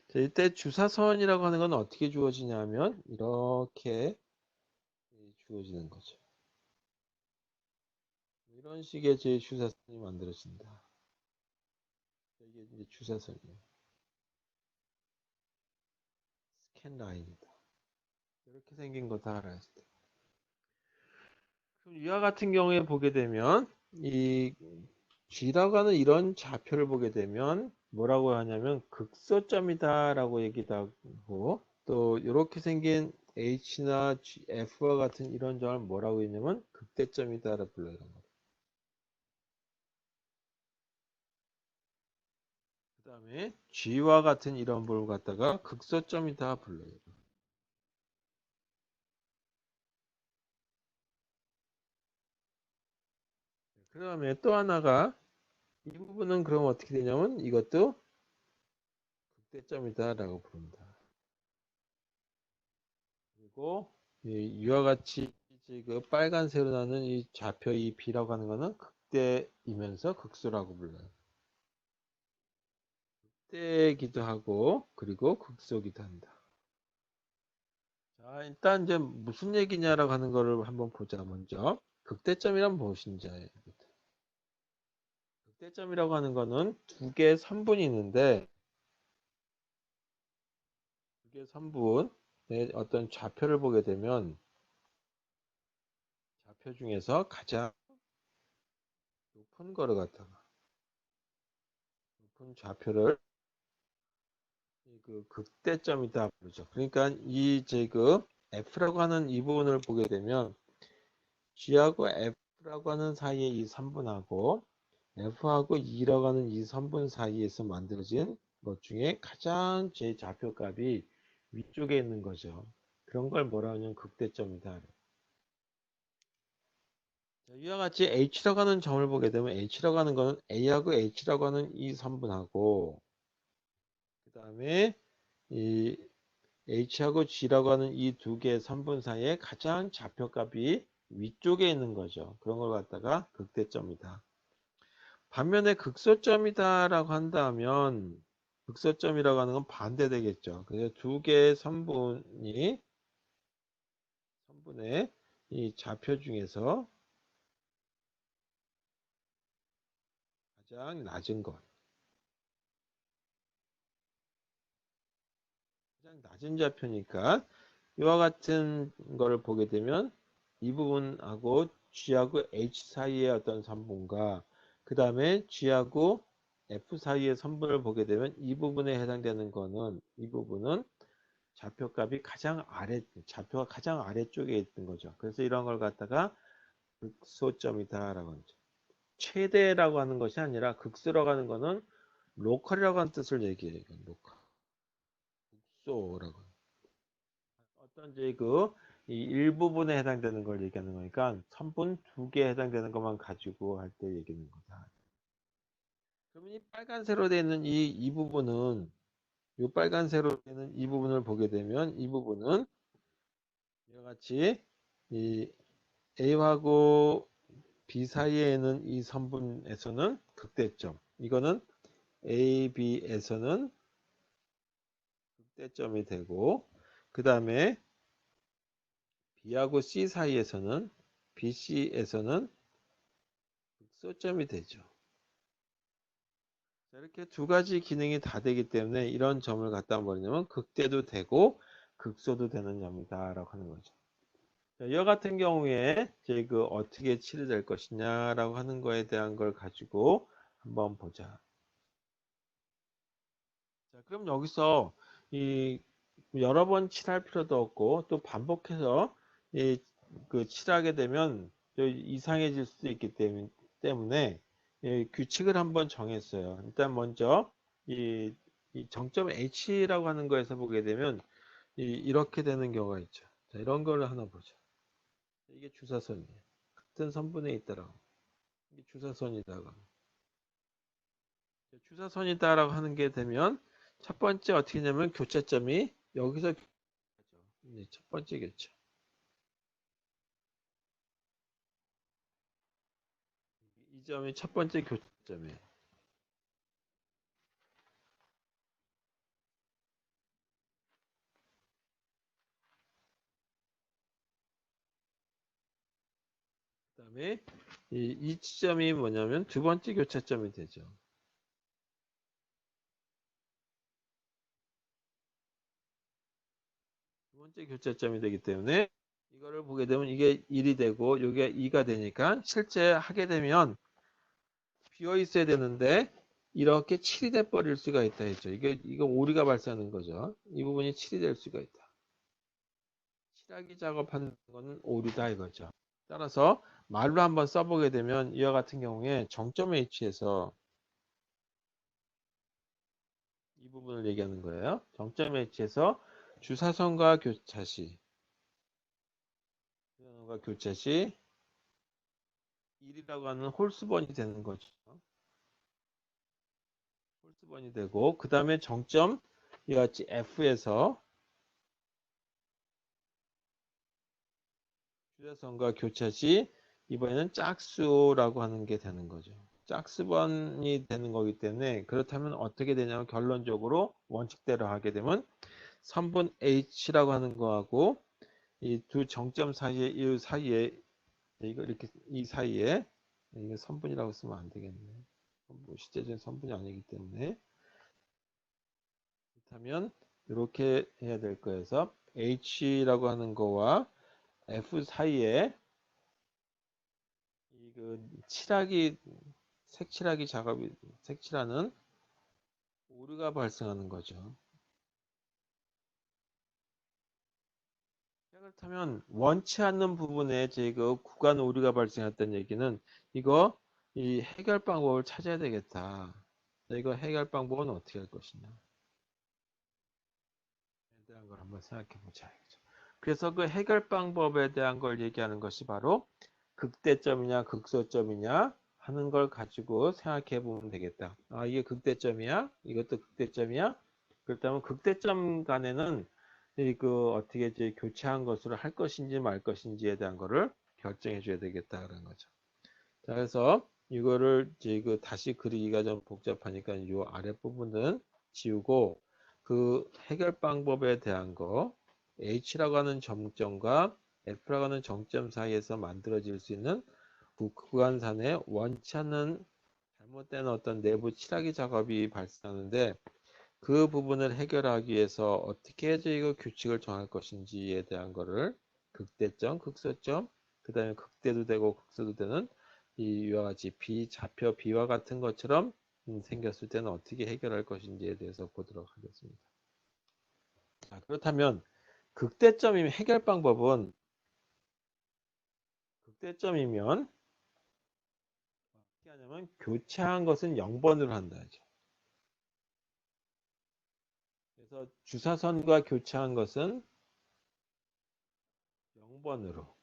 자, 이때 주사선이라고 하는 건 어떻게 주어지냐면 이렇게 주어지는 거죠. 이런 식의 제 주사선이 만들어진다. 이게 이제 주사선이에요. 스캔 라인이다. 이렇게 생긴 거다 알았을 때. 그럼 이와 같은 경우에 보게 되면 이 G라고 하는 이런 좌표를 보게 되면 뭐라고 하냐면 극소점이다라고 얘기도 하고 또 이렇게 생긴 H나 F와 같은 이런 점을 뭐라고 했냐면 극대점이다라고 불러요. 그 다음에 G와 같은 이런 부분을 갖다가 극소점이다 불러요. 그 다음에 또 하나가 이 부분은 그럼 어떻게 되냐면 이것도 극대점이다라고 부른다. 그리고 이와 같이 이제 그 빨간색으로 나는 이 좌표 이 B라고 하는 거는 극대이면서 극소라고 불러요. 극대이기도 하고 그리고 극소기도 한다. 자, 일단 이제 무슨 얘기냐라고 하는 거를 한번 보자. 먼저 극대점이란 무엇인지. 극대점이라고 하는 거는 두 개의 선분이 있는데 두 개의 선분의 어떤 좌표를 보게 되면 좌표 중에서 가장 높은 거를 갖다가 높은 좌표를 그 극대점이다 그러죠. 그러니까 이 제그 F라고 하는 이 부분을 보게 되면 G하고 F라고 하는 사이의 이 선분하고 F하고 E라고 하는 이 선분 사이에서 만들어진 것 중에 가장 제 좌표값이 위쪽에 있는 거죠. 그런 걸 뭐라 하냐면 극대점이다. 자, 이와 같이 H라고 하는 점을 보게 되면 H라고 하는 거는 A하고 H라고 하는 이 선분하고 그 다음에 이 H하고 G라고 하는 이 두 개의 선분 사이에 가장 좌표값이 위쪽에 있는 거죠. 그런 걸 갖다가 극대점이다. 반면에 극소점이다라고 한다면 극소점이라고 하는 건 반대되겠죠. 그래서 두 개의 선분의 이 좌표 중에서 가장 낮은 것, 가장 낮은 좌표니까 이와 같은 거를 보게 되면 이 부분하고 G하고 H 사이의 어떤 선분과 그 다음에 G하고 F 사이의 선분을 보게 되면 이 부분에 해당되는 거는 이 부분은 좌표가 가장 아래쪽에 있는 거죠. 그래서 이런 걸 갖다가 극소점이다라고 하죠. 최대라고 하는 것이 아니라 극소라고 하는 거는 로컬이라고 하는 뜻을 얘기해요. 로컬. 극소라고. 어떤 이제 이 일부분에 해당되는 걸 얘기하는 거니까 선분 두 개에 해당되는 것만 가지고 할 때 얘기하는 거다. 그러면 이 빨간 세로 되어 있는 이 부분은 이 빨간 세로 되어 있는 이 부분을 보게 되면 이 부분은 이와 같이 이 A하고 B 사이에 있는 이 선분에서는 극대점. 이거는 A, B에서는 극대점이 되고 그 다음에 B하고 C 사이에서는 BC에서는 극소점이 되죠. 이렇게 두 가지 기능이 다 되기 때문에 이런 점을 갖다 버리면 극대도 되고 극소도 되는 점이다라고 하는 거죠. 자, 이와 같은 경우에 이제 그 어떻게 칠해될 것이냐라고 하는 거에 대한 걸 가지고 한번 보자. 자, 그럼 여기서 이 여러 번 칠할 필요도 없고 또 반복해서 그 칠하게 되면 이상해질 수도 있기 때문에 규칙을 한번 정했어요. 일단 먼저 이, 이 정점 H라고 하는 거에서 보게 되면 이렇게 되는 경우가 있죠. 자, 이런 거를 하나 보죠. 이게 주사선이에요. 같은 선분에 있더라고. 이게 주사선이다가. 주사선이다라고 하는 게 되면 첫 번째 어떻게 되냐면 교차점이 여기서 첫 번째겠죠. 이 점이 첫 번째 교차점이에요. 그다음에 이 지점이 뭐냐면 두 번째 교차점이 되죠. 두 번째 교차점이 되기 때문에 이거를 보게 되면 이게 1이 되고 이게 2가 되니까 실제 하게 되면 비어 있어야 되는데 이렇게 7이 돼 버릴 수가 있다 했죠. 이거 오류가 발생하는 거죠. 이 부분이 7이 될 수가 있다. 칠하기 작업하는 거는 오류다 이거죠. 따라서 말로 한번 써보게 되면 이와 같은 경우에 정점 H에서 이 부분을 얘기하는 거예요. 정점 H에서 주사선과 교차시 1이라고 하는 홀수번이 되는 거죠. 홀수번이 되고 그 다음에 정점 이와 같이 F에서 주사선과 교차시 이번에는 짝수라고 하는 게 되는 거죠. 짝수번이 되는 거기 때문에 그렇다면 어떻게 되냐면 결론적으로 원칙대로 하게 되면 선분 H라고 하는 거하고 이 두 정점 사이에 이거 이렇게 이 사이에 이거 선분이라고 쓰면 안 되겠네. 실제적인 선분이 아니기 때문에 그렇다면 이렇게 해야 될 거여서 H라고 하는 거와 F 사이에 이그 칠하기 색칠하기 작업이 색칠하는 오류가 발생하는 거죠. 그렇다면 원치 않는 부분에 그 구간 오류가 발생했다는 얘기는 이거 이 해결 방법을 찾아야 되겠다. 이거 해결 방법은 어떻게 할 것이냐. 에 대한 걸 한번 생각해 보자. 그래서 그 해결 방법에 대한 걸 얘기하는 것이 바로 극대점이냐 극소점이냐 하는 걸 가지고 생각해 보면 되겠다. 아, 이게 극대점이야? 이것도 극대점이야? 그렇다면 극대점 간에는 그 어떻게 이제 교체한 것으로 할 것인지 말 것인지에 대한 거를 결정해 줘야 되겠다 그런 거죠. 자, 그래서 이거를 이제 그 다시 그리기가 좀 복잡하니까 이 아랫부분은 지우고 그 해결 방법에 대한 거 H라고 하는 점점과 F라고 하는 정점 사이에서 만들어질 수 있는 구간산에 원치 않는 잘못된 어떤 내부 칠하기 작업이 발생하는데 그 부분을 해결하기 위해서 어떻게 해서 이거 규칙을 정할 것인지에 대한 거를 극대점, 극소점, 그 다음에 극대도 되고 극소도 되는 이와 같이 좌표 B와 같은 것처럼 생겼을 때는 어떻게 해결할 것인지에 대해서 보도록 하겠습니다. 자, 그렇다면 극대점이면 해결 방법은 극대점이면 어떻게 하냐면 교체한 것은 0번으로 한다. 그래서 주사선과 교체한 것은 0번으로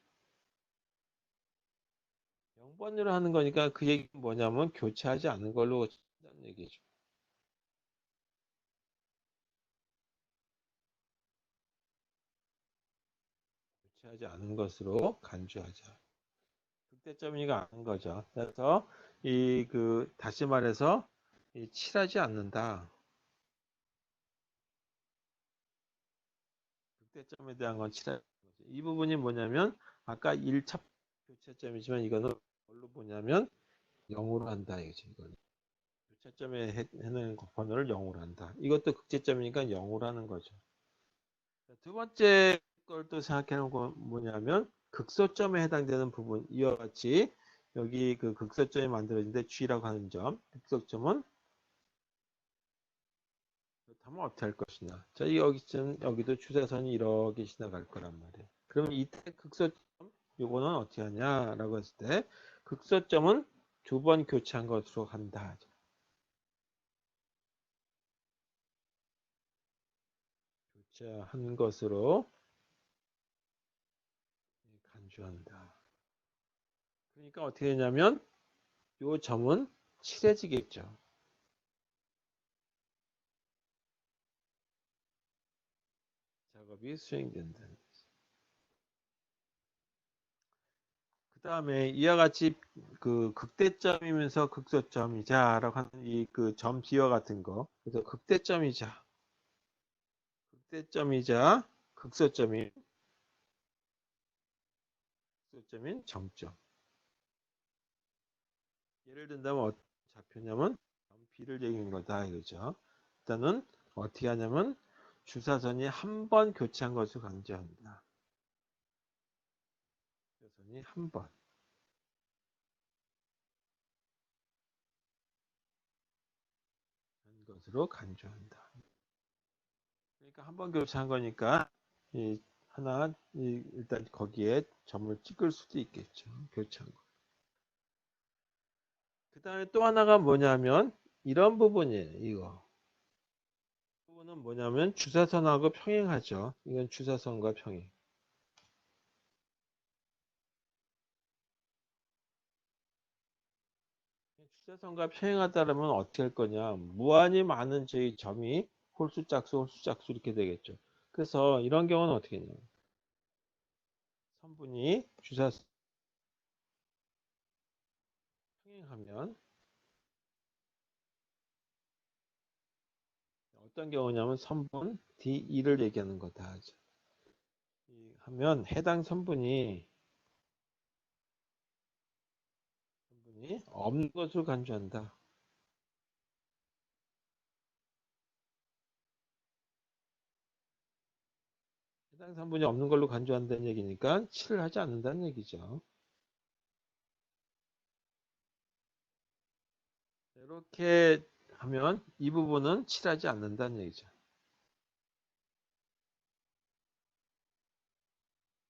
0번으로 하는 거니까 그 얘기는 뭐냐면 교체하지 않은 걸로 한다는 얘기죠. 교체하지 않은 것으로 간주하자. 극대점이가 아닌 거죠. 그래서 이 그 다시 말해서 칠하지 않는다. 극대점에 대한 건 칠하지 않는 거죠. 이 부분이 뭐냐면 아까 1차 교체점이지만 이거는 뭘로 보냐면 0으로 한다 이거죠. 이거는. 교차점에 해는 번호를 0으로 한다. 이것도 극제점이니까 0으로 하는 거죠. 두 번째 걸 또 생각해 건 뭐냐면 극소점에 해당되는 부분 이와 같이 여기 그 극소점이 만들어진데 G라고 하는 점 극소점은 그렇다면 어떻게 할 것이냐. 자, 여기도 추세선이 이렇게 지나갈 거란 말이에요. 그러면 이때 극소점 요거는 어떻게 하냐라고 했을 때 극소점은 두 번 교체한 것으로 한다. 교체한 것으로 간주한다. 그러니까 어떻게 되냐면 요 점은 칠해지겠죠. 작업이 수행된다. 그 다음에 이와 같이 그 극대점이면서 극소점이자라고 하는 이 그 점 D와 같은 거. 그래서 극대점이자 극소점인 점점. 예를 든다면 어떤 좌표냐면 점 B를 얘기한 거다 이거죠. 일단은 어떻게 하냐면 주사선이 한 번 교체한 것을 강조합니다. 주사선이 한 번. 한 것으로 간주한다. 그러니까 한 번 교체한 거니까 이 일단 거기에 점을 찍을 수도 있겠죠. 교체한 거. 그 다음에 또 하나가 뭐냐면 이런 부분이에요. 이거. 이 부분은 뭐냐면 주사선하고 평행하죠. 이건 주사선과 평행. 주사선과 평행하다면 어떻게 할 거냐. 무한히 많은 저희 점이 홀수 짝수 홀수 짝수 이렇게 되겠죠. 그래서 이런 경우는 어떻게 했냐면 선분이 주사선 하면 어떤 경우냐면 선분 D2를 얘기하는 거다 하죠. 하면 해당 선분이 없는 것을 간주한다. 해당 선분이 없는 걸로 간주한다는 얘기니까 칠을 하지 않는다는 얘기죠. 이렇게 하면 이 부분은 칠하지 않는다는 얘기죠.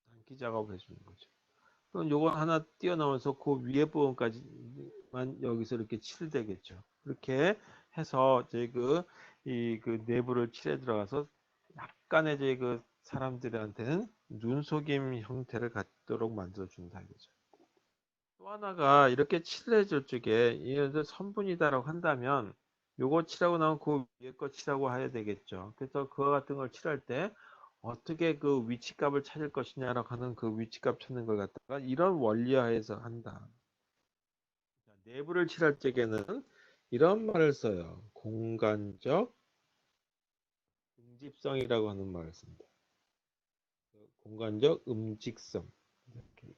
단기 작업을 해주는 거죠. 그럼 요거 하나 띄어넣어서 그 위에 부분까지만 여기서 이렇게 칠되겠죠. 그렇게 해서 이제 그 내부를 칠해 들어가서 약간의 이제 그 사람들한테는 눈속임 형태를 갖도록 만들어준다 이거죠. 또 하나가 이렇게 칠해줄 적에 이것을 선분이다라고 한다면 요거 칠하고 나면 그 위에 거 칠하고 해야 되겠죠. 그래서 그와 같은 걸 칠할 때 어떻게 그 위치값을 찾을 것이냐라고 하는 그 위치값 찾는 걸 갖다가 이런 원리화해서 한다. 내부를 칠할 적에는 이런 말을 써요. 공간적 음집성이라고 하는 말을 씁니다. 공간적 음직성 이렇게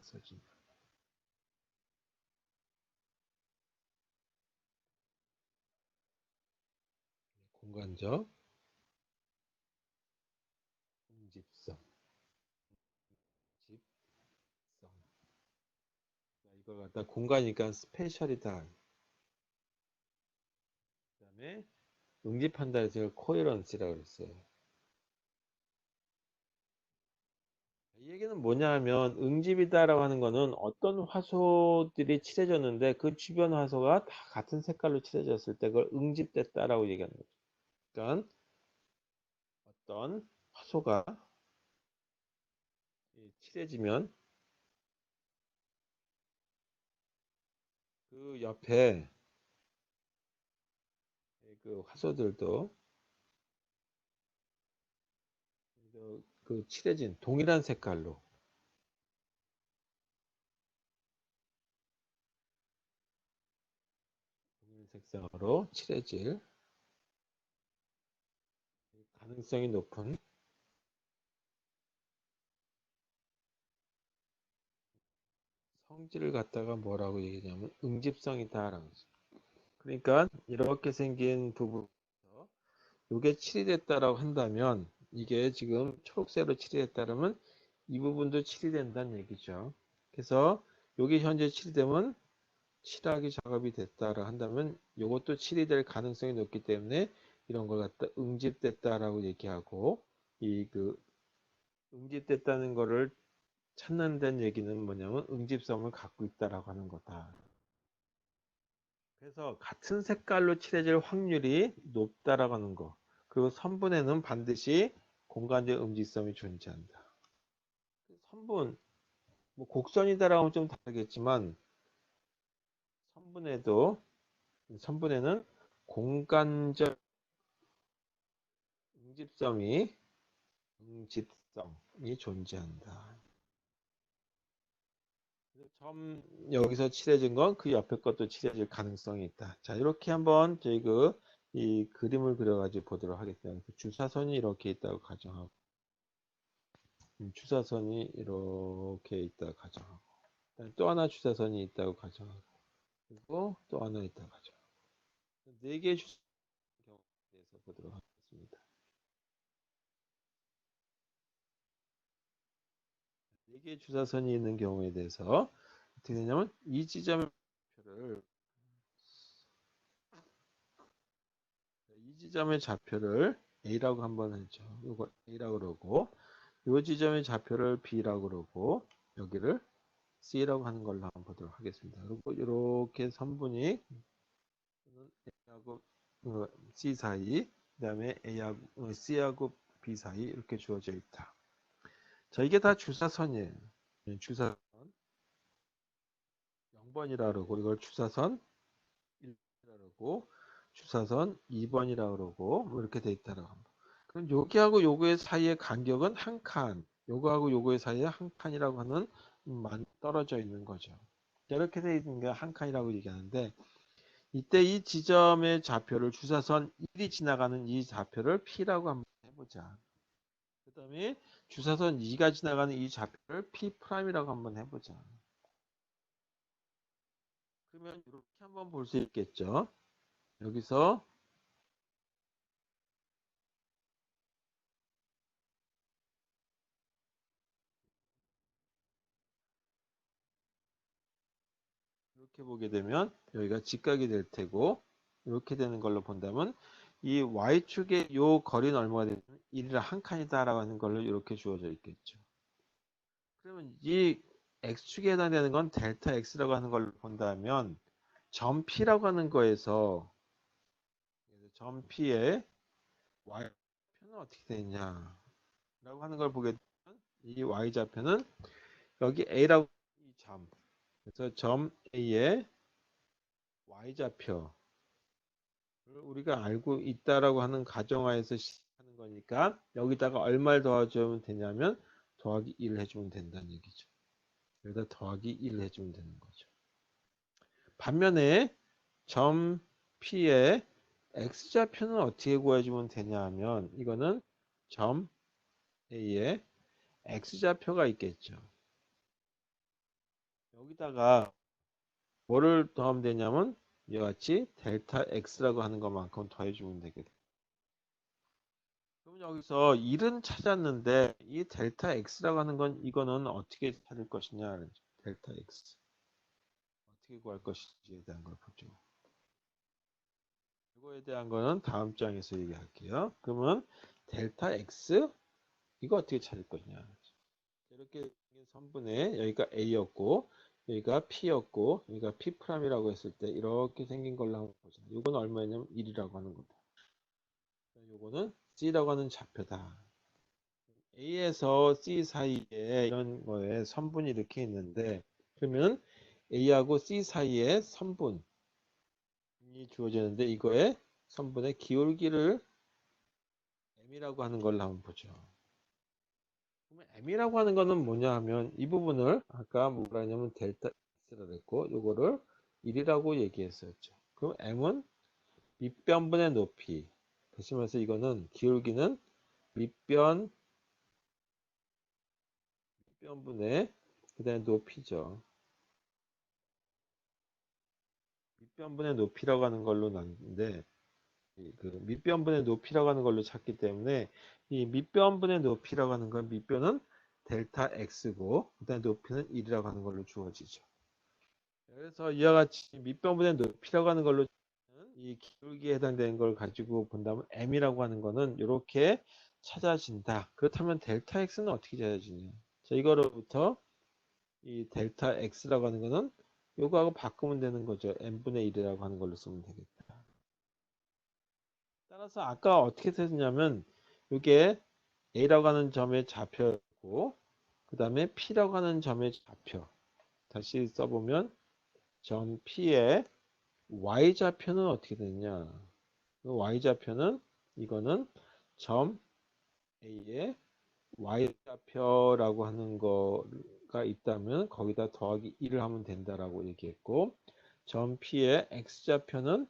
써집니다. 공간적 음집성. 집성. 이걸 갖다 공간이니까 스페셜이다. 그다음에 응집한다 해서 이걸 코헤런스라고 그랬어요. 이 얘기는 뭐냐 하면 응집이다라고 하는 거는 어떤 화소들이 칠해졌는데 그 주변 화소가 다 같은 색깔로 칠해졌을 때 그걸 응집됐다라고 얘기하는 거죠. 그러니까 어떤 화소가 칠해지면 그 옆에 그 화소들도 그 칠해진 동일한 색깔로 동일 색상으로 칠해질 가능성이 높은 성질을 갖다가 뭐라고 얘기하냐면 응집성이다라고 하죠. 그러니까 이렇게 생긴 부분에서 이게 칠이 됐다라고 한다면 이게 지금 초록색으로 칠이 됐다면 이 부분도 칠이 된다는 얘기죠. 그래서 이게 현재 칠이 되면 칠하기 작업이 됐다라 한다면 이것도 칠이 될 가능성이 높기 때문에 이런 걸 갖다 응집됐다라고 얘기하고 이 그 응집됐다는 거를 찾는다는 얘기는 뭐냐면 응집성을 갖고 있다라고 하는 거다. 그래서 같은 색깔로 칠해질 확률이 높다라고 하는 거. 그리고 선분에는 반드시 공간적 음직성이 존재한다. 선분, 뭐 곡선이다라고 하면 좀 다르겠지만 선분에도 선분에는 공간적 응집성이 존재한다. 점 여기서 칠해진 건 그 옆에 것도 칠해질 가능성이 있다. 자, 이렇게 한번 저희 이 그림을 그려가지고 보도록 하겠습니다. 주사선이 이렇게 있다고 가정하고, 주사선이 이렇게 있다고 가정하고, 또 하나 주사선이 있다고 가정하고, 그리고 또 하나 있다고 가정하고, 네 개의 주사선에 대해서 보도록 하겠습니다. 네 개의 주사선이 있는 경우에 대해서 어떻게 되냐면 이 지점의 좌표를 이 지점의 좌표를 A라고 한번 하죠. 이거 A라고 그러고 이 지점의 좌표를 B라고 그러고 여기를 C라고 하는 걸로 한번 보도록 하겠습니다. 그리고 이렇게 선분이 A하고 C 사이, 그다음에 A하고 C하고 B 사이 이렇게 주어져 있다. 자, 이게 다 주사선이에요. 주사선 0번이라 그러고 이걸 주사선 1번이라 그러고 주사선 2번이라 그러고 뭐 이렇게 돼 있다라고 합니다. 그럼 여기하고 요거의 사이의 간격은 한 칸, 요거하고 요거의 사이에 한 칸이라고 하는 떨어져 있는 거죠. 이렇게 되어 있는 게 한 칸이라고 얘기하는데, 이때 이 지점의 좌표를 주사선 1이 지나가는 이 좌표를 P라고 한번 해보자. 그 다음에 주사선 2가 지나가는 이 좌표를 P'이라고 한번 해보자. 그러면 이렇게 한번 볼 수 있겠죠. 여기서 이렇게 보게 되면 여기가 직각이 될 테고, 이렇게 되는 걸로 본다면 이 Y축의 요 거리는 얼마가 되면 1이라 한 칸이다 라고 하는 걸로 이렇게 주어져 있겠죠. 그러면 이 X축에 해당되는 건 델타 X라고 하는 걸로 본다면 점 P라고 하는 거에서 점 P의 Y좌표는 어떻게 되냐 라고 하는 걸 보게 되면 이 Y좌표는 여기 A라고 이 점, 그래서 점 A의 Y좌표 우리가 알고 있다라고 하는 가정하에서 시작하는 거니까 여기다가 얼마를 더해주면 되냐면 더하기 1 해주면 된다는 얘기죠. 여기다 더하기 1 해주면 되는 거죠. 반면에 점 P의 X좌표는 어떻게 구해주면 되냐 하면 이거는 점 A의 X좌표가 있겠죠. 여기다가 뭐를 더하면 되냐면 이와 같이 델타 X라고 하는 것만큼 더해주면 되겠다. 그럼 여기서 1은 찾았는데 이 델타 x라고 하는 건 이거는 어떻게 찾을 것이냐. 델타 x 어떻게 구할 것인지에 대한 걸 보죠. 이거에 대한 거는 다음 장에서 얘기할게요. 그러면 델타 x 이거 어떻게 찾을 것이냐. 이렇게 선분의 여기가 a였고 여기가 p였고 여기가 p'이라고 했을 때 이렇게 생긴 걸로 한번 보자. 이건 얼마냐면 1이라고 하는 거다. 이거는 c라고 하는 좌표다. A에서 C 사이에 이런 거에 선분이 이렇게 있는데 그러면 A하고 C 사이에 선분이 주어지는데 이거에 선분의 기울기를 M이라고 하는 걸로 한번 보죠. 그러면 M이라고 하는 거는 뭐냐 하면 이 부분을 아까 뭐라 했냐면 델타 X라고 했고 요거를 1이라고 얘기했었죠. 그럼 M은 밑변분의 높이 다시면서 이거는 기울기는 밑변분의 그 다음에 높이죠. 밑변분의 높이라고 하는 걸로 나는데 그 밑변분의 높이라고 하는 걸로 찾기 때문에 이 밑변분의 높이라고 하는 건 밑변은 델타 x고 그다음 높이는 1이라고 하는 걸로 주어지죠. 그래서 이와 같이 밑변분의 높이라고 하는 걸로 이 기울기에 해당되는 걸 가지고 본다면 m이라고 하는 거는 이렇게 찾아진다. 그렇다면 델타 x는 어떻게 찾아지냐? 자, 이거로부터 이 델타 x라고 하는 거는 요거하고 바꾸면 되는 거죠. n분의 1이라고 하는 걸로 쓰면 되겠다. 따라서 아까 어떻게 됐냐면 이게 A라고 하는 점의 좌표고 그 다음에 P라고 하는 점의 좌표 다시 써보면 점 P의 Y좌표는 어떻게 되느냐 그 Y좌표는 이거는 점 A의 Y좌표라고 하는 거가 있다면 거기다 더하기 1을 하면 된다라고 얘기했고 점 P의 X좌표는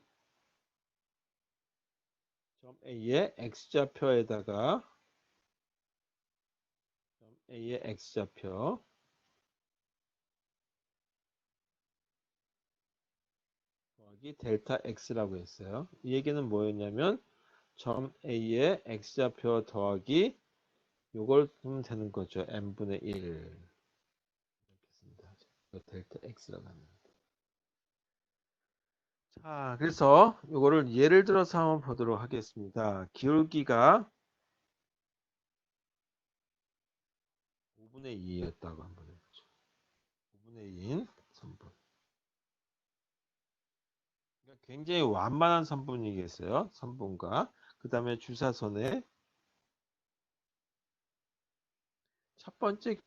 점 A의 X좌표에다가 A의 X좌표 더하기 델타 X라고 했어요. 이 얘기는 뭐였냐면 점 A의 X좌표 더하기 요걸 쓰면 되는 거죠. n분의 1 이렇게 씁니다. 델타 X라고 하는. 자, 그래서 요거를 예를 들어서 한번 보도록 하겠습니다. 기울기가 5분의 2였다고 한번 해보죠. 5분의 2인 선분. 그러니까 굉장히 완만한 선분이겠어요. 선분과 그 다음에 주사선의 첫 번째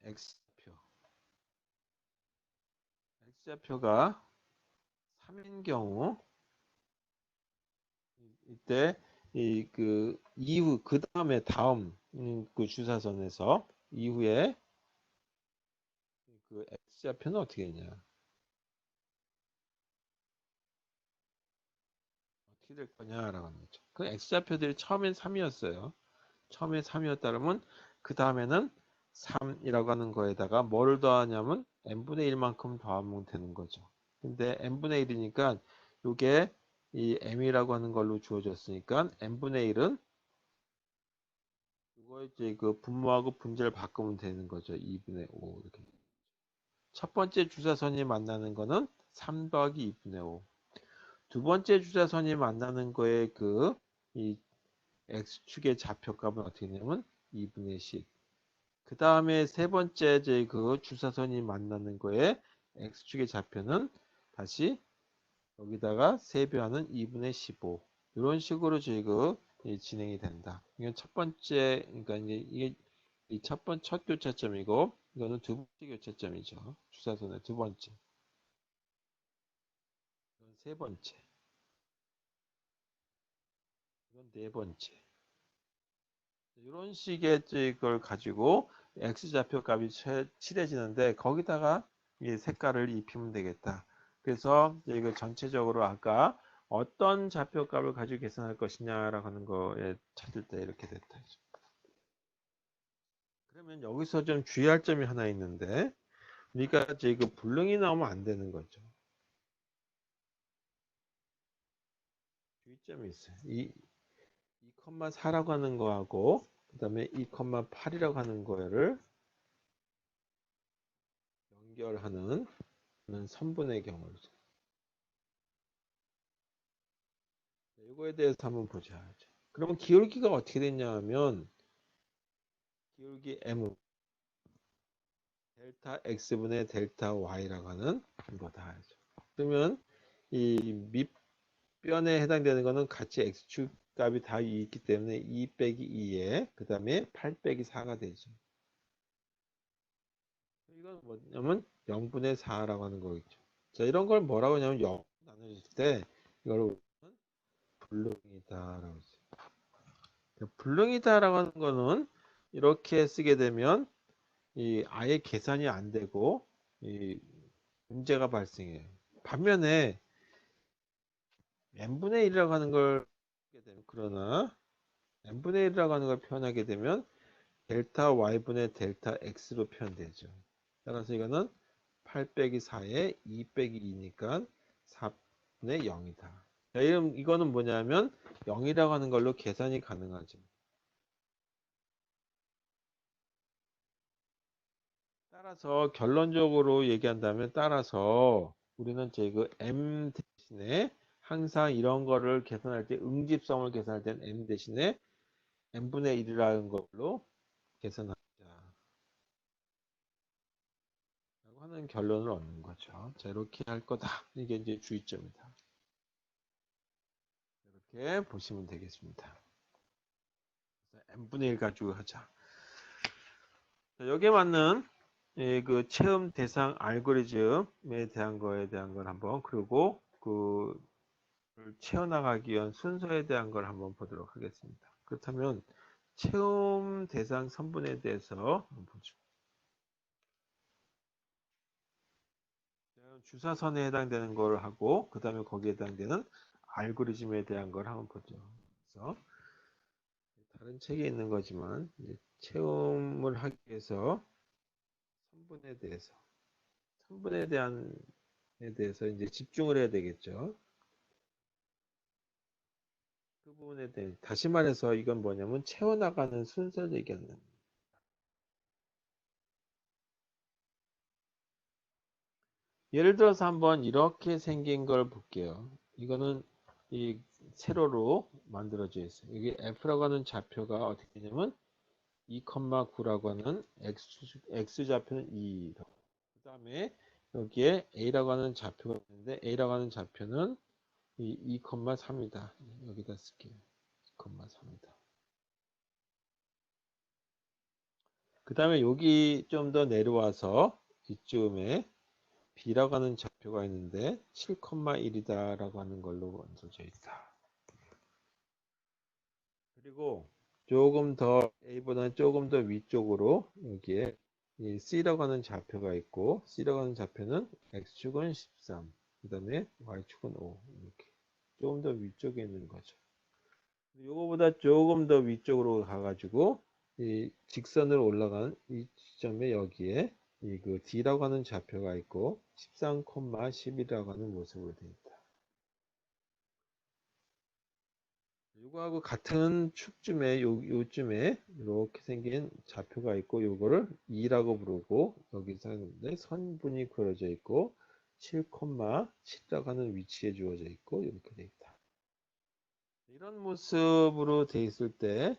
X좌표. X좌표가 3인 경우 이때 이 그 이후 그 다음에 다음 그 주사선에서 이후에 그 x좌표는 어떻게 되냐? 어떻게 될 거냐라고 하는 거죠. 그 x좌표들이 처음엔 3이었어요. 처음에 3이었다면 그 다음에는 3이라고 하는 거에다가 뭐를 더하냐면 n분의 1만큼 더하면 되는 거죠. 근데 n분의 1이니까 이게 이 m이라고 하는 걸로 주어졌으니까 n분의 1은 이거 이제 그 분모하고 분자를 바꾸면 되는 거죠. 2분의 5 이렇게. 첫 번째 주사선이 만나는 거는 3 더하기 2분의 5. 두 번째 주사선이 만나는 거에 이 x축의 좌표값은 어떻게 되냐면 2분의 10. 그 다음에 세 번째 그 주사선이 만나는 거에 x축의 좌표는 다시 여기다가 세배하는 2분의 15. 이런 식으로 지금 진행이 된다. 이건 첫 번째, 그러니까 이게 이 첫 교차점이고, 이거는 두 번째 교차점이죠. 주사선의 두 번째. 이건 세 번째. 이건 네 번째. 이런 식의 걸 가지고 x좌표 값이 칠해지는데 거기다가 이 색깔을 입히면 되겠다. 그래서 이거 전체적으로 아까 어떤 좌표 값을 가지고 계산할 것이냐라고 하는 거에 찾을 때 이렇게 됐다. 그러면 여기서 좀 주의할 점이 하나 있는데 그러니까 이제 그 불능이 나오면 안 되는 거죠. 주의점이 있어요. 2,4라고 하는 거하고 그 다음에 2,8이라고 하는 거를 연결하는 선분의 경우를 이거에 대해서 한번 보자. 그러면 기울기가 어떻게 됐냐 하면 기울기 m 델타 x분의 델타 y라고 하는 거다 하죠. 그러면 이 밑변에 해당되는 거는 같이 x축 값이 다 있기 때문에 2 빼기 2에 그 다음에 8 빼기 4가 되죠. 이건 뭐냐면 0분의 4라고 하는 거겠죠. 자, 이런 걸 뭐라고 하냐면 0 나눠질 때 이걸 불능이다라고 했어요. 불능이다라고 하는 거는 이렇게 쓰게 되면 이 아예 계산이 안 되고 이 문제가 발생해요. 반면에 n분의 1이라고 하는 걸 하게 되면 그러나 n분의 1이라고 하는 걸 표현하게 되면 델타 y분의 델타 x로 표현되죠. 따라서 이거는 8 빼기 4에 2 빼기 2니까 4분의 0이다. 자, 이거는 뭐냐면 0이라고 하는 걸로 계산이 가능하죠. 따라서 결론적으로 얘기한다면 따라서 우리는 그 m 대신에 항상 이런 거를 계산할 때 응집성을 계산할 때는 m 대신에 n분의 1이라는 걸로 계산하자 라고 하는 결론을 얻는 거죠. 자, 이렇게 할 거다. 이게 이제 주의점이다. 이렇게 보시면 되겠습니다. n분의 1 가지고 하자. 자, 여기에 맞는 그 체험 대상 알고리즘에 대한 거에 대한 걸 한번 그리고 그 채워나가기 위한 순서에 대한 걸 한번 보도록 하겠습니다. 그렇다면 체험 대상 선분에 대해서 한번 보죠. 주사선에 해당되는 걸 하고 그 다음에 거기에 해당되는 알고리즘에 대한 걸 한번 보죠. 그래서 다른 책에 있는 거지만 체험을 하기 위해서 선분에 대해서 선분에 대한 에 대해서 이제 집중을 해야 되겠죠. 그 부분에 대해 다시 말해서 이건 뭐냐면 채워나가는 순서를 얘기하는 겁니다. 예를 들어서 한번 이렇게 생긴 걸 볼게요. 이거는 이 세로로 만들어져 있어요. 이게 f라고 하는 좌표가 어떻게 되냐면 2,9라고 하는 x 좌표는 2. 그 다음에 여기에 a라고 하는 좌표가 있는데 a라고 하는 좌표는 이 2,3이다. 여기다 쓸게요. 2,3이다. 그 다음에 여기 좀 더 내려와서 이쯤에 b라고 하는 좌표가 있는데 7,1이다 라고 하는 걸로 만들어져 있다. 그리고 조금 더 a보다는 조금 더 위쪽으로 여기에 이 C라고 하는 좌표가 있고, C라고 하는 좌표는 X축은 13, 그 다음에 Y축은 5, 이렇게. 조금 더 위쪽에 있는 거죠. 요거보다 조금 더 위쪽으로 가가지고, 이 직선으로 올라간 이 지점에 여기에 이 그 D라고 하는 좌표가 있고, 13,11이라고 하는 모습으로 되어 있다. 요거하고 같은 축쯤에 요쯤에 이렇게 생긴 좌표가 있고 요거를 2라고 부르고 여기서 하는데 선분이 그려져 있고 7,7이라고 하는 위치에 주어져 있고 이렇게 돼 있다. 이런 모습으로 돼 있을 때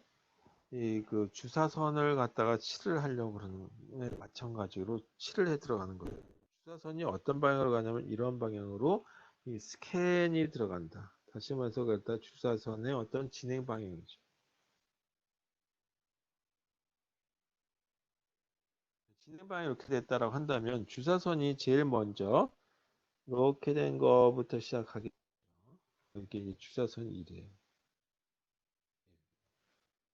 이 그 주사선을 갖다가 칠을 하려고 그러는 네, 마찬가지로 칠을 해 들어가는 거예요. 주사선이 어떤 방향으로 가냐면 이런 방향으로 이 스캔이 들어간다. 다시 말해서 그랬다 주사선의 어떤 진행 방향이죠. 진행 방향이 이렇게 됐다라고 한다면 주사선이 제일 먼저 이렇게 된 거부터 시작하겠죠. 이게 주사선 1이에요.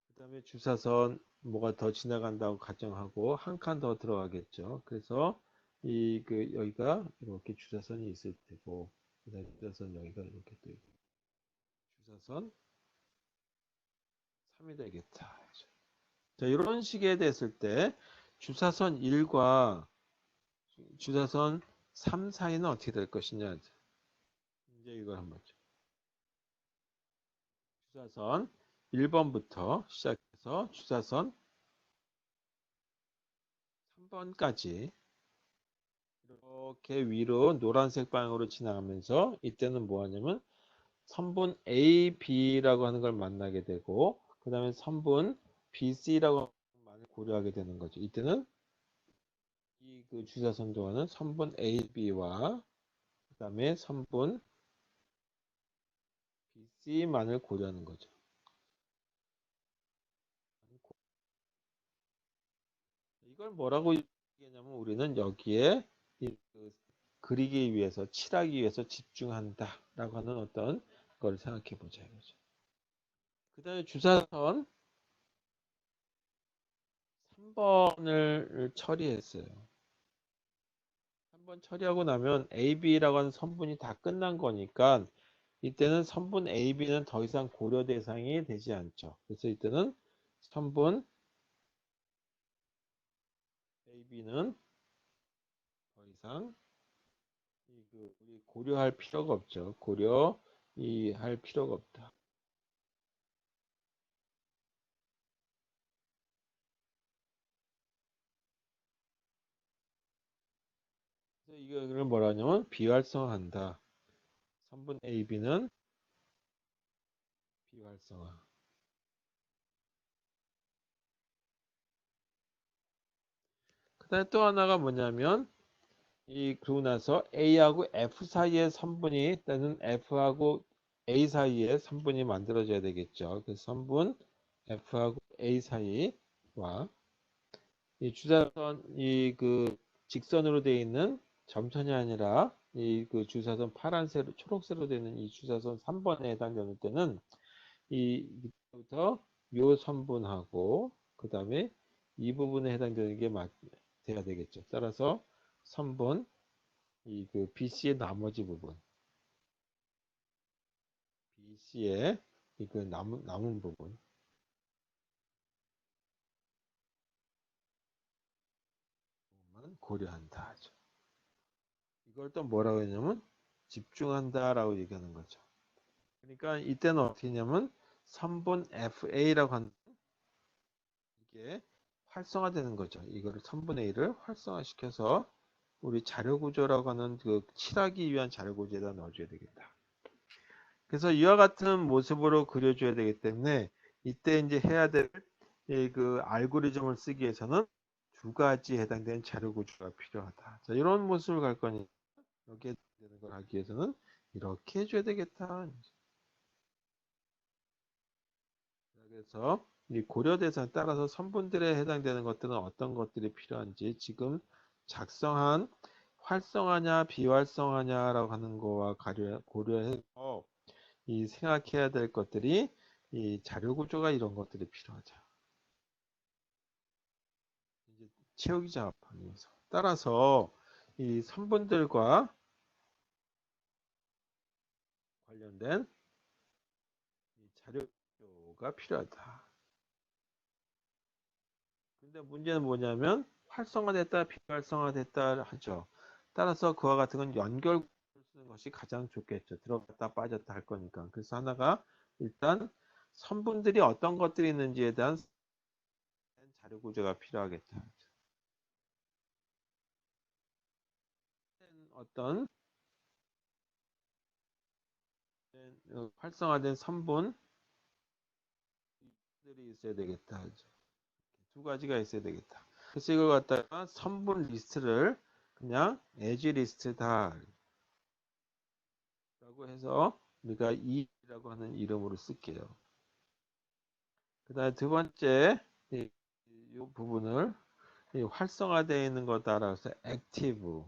그 다음에 주사선 뭐가 더 지나간다고 가정하고 한 칸 더 들어가겠죠. 그래서 이 그 여기가 이렇게 주사선이 있을 테고 그다음에 주사선 여기가 이렇게 또 있고 주사선 3이 되겠다. 자, 이런 식에 됐을 때 주사선 1과 주사선 3 사이는 어떻게 될 것이냐. 이제 이걸 한번 주사선 1번부터 시작해서 주사선 3번까지 이렇게 위로 노란색 방향으로 지나가면서 이때는 뭐 하냐면 선분 A, B라고 하는 걸 만나게 되고 그 다음에 선분 B, C라고 하는 걸 고려하게 되는 거죠. 이때는 이 그 주사선 동안은 선분 A, B와 그 다음에 선분 B, C만을 고려하는 거죠. 이걸 뭐라고 얘기하냐면 우리는 여기에 그 그리기 위해서 칠하기 위해서 집중한다라고 하는 어떤 걸 생각해 보자 이거죠. 그 다음에 주사선 3번을 처리했어요. 3번 처리하고 나면 AB라고 하는 선분이 다 끝난 거니까 이때는 선분 AB는 더 이상 고려 대상이 되지 않죠. 그래서 이때는 선분 AB는 더 이상 우리 고려할 필요가 없죠. 고려할 필요가 없다. 그래서 이거를 뭐라 하냐면 비활성화한다. 선분 AB는 비활성화. 그다음에 또 하나가 뭐냐면 그러고 나서 A하고 F 사이의 선분이 또는 F하고 A 사이에 선분이 만들어져야 되겠죠. 그래서 선분 F하고 A 사이와 이 주사선 그 직선으로 되어 있는 점선이 아니라 이 그 주사선 파란색 초록색으로 되어 있는 이 주사선 3번에 해당되는 때는 이 밑부터 요 선분하고 그 다음에 이 부분에 해당되는 게 돼야 되겠죠. 따라서 선분 이 그 BC의 나머지 부분 BC의 이 그 남은 부분만 고려한다 하죠. 이걸 또 뭐라고 했냐면 집중한다라고 얘기하는 거죠. 그러니까 이때는 어떻게 했냐면 선분 FA라고 하는 이게 활성화되는 거죠. 이거를 선분 A를 활성화시켜서 우리 자료 구조라고 하는 그 칠하기 위한 자료 구조에다 넣어줘야 되겠다. 그래서 이와 같은 모습으로 그려줘야 되기 때문에 이때 이제 해야 될 그 알고리즘을 쓰기 위해서는 두 가지 해당되는 자료 구조가 필요하다. 자, 이런 모습을 갈 거니 여기에 되는 걸 하기 위해서는 이렇게 해줘야 되겠다. 그래서 이 고려 대상 따라서 선분들에 해당되는 것들은 어떤 것들이 필요한지 지금 작성한 활성화냐 비활성화냐라고 하는 거와 고려해서 이 생각해야 될 것들이 이 자료 구조가 이런 것들이 필요하죠. 이제 채우기 작업하는 녀석. 따라서 이 선분들과 관련된 이 자료가 필요하다. 근데 문제는 뭐냐면 활성화됐다, 비활성화됐다 하죠. 따라서 그와 같은 건 연결 쓰는 것이 가장 좋겠죠. 들어갔다 빠졌다 할 거니까. 그래서 하나가 일단 선분들이 어떤 것들이 있는지에 대한 자료 구조가 필요하겠다. 어떤 활성화된 선분들이 있어야 되겠다 하죠. 두 가지가 있어야 되겠다. 그래서 이걸 갖다가 선분 리스트를 그냥 as 리스트다 라고 해서 우리가 이라고 하는 이름으로 쓸게요. 그 다음에 두 번째 이 부분을 활성화되어 있는 거다라고 해서 active,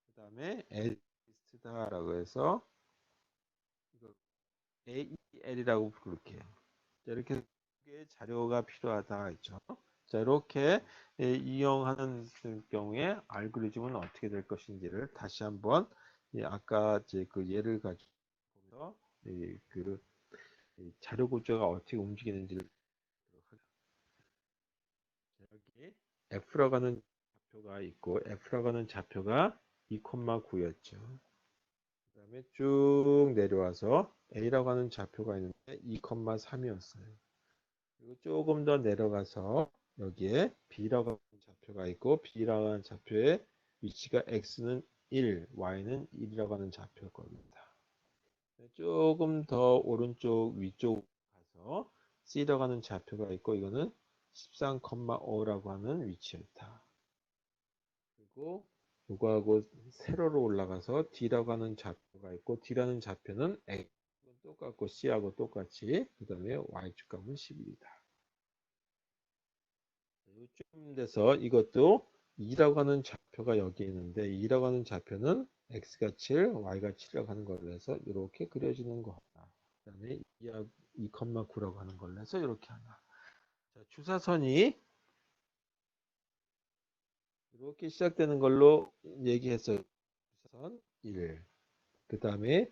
그 다음에 as 리스트다라고 해서 이거 AEL이라고 부를게요. 이렇게 자료가 필요하다 했죠. 자, 이렇게 이용하는 경우에 알고리즘은 어떻게 될 것인지를 다시 한번 아까 그 예를 가지고 보면서 그 자료 구조가 어떻게 움직이는지를 여기 F라고 하는 좌표가 있고 F라고 하는 좌표가 2,9였죠. 그 다음에 쭉 내려와서 A라고 하는 좌표가 있는데 2,3이었어요. 그리고 조금 더 내려가서 여기에 B라고 하는 좌표가 있고 B라고 하는 좌표의 위치가 X는 1, Y는 1이라고 하는 좌표일 겁니다. 조금 더 오른쪽 위쪽 가서 C라고 하는 좌표가 있고 이거는 13,5라고 하는 위치였다. 그리고 이거하고 세로로 올라가서 D라고 하는 좌표가 있고 D라는 좌표는 X는 똑같고 C하고 똑같이 그 다음에 Y축 값은 11이다. 요쯤 돼서 이것도 2라고 하는 좌표가 여기 있는데 2라고 하는 좌표는 x가 7, y가 7이라고 하는 걸로 해서 이렇게 그려지는 거 하나. 그 다음에 2,9라고 하는 걸로 해서 이렇게 하나. 자, 주사선이 이렇게 시작되는 걸로 얘기했어요. 주사선 1. 그 다음에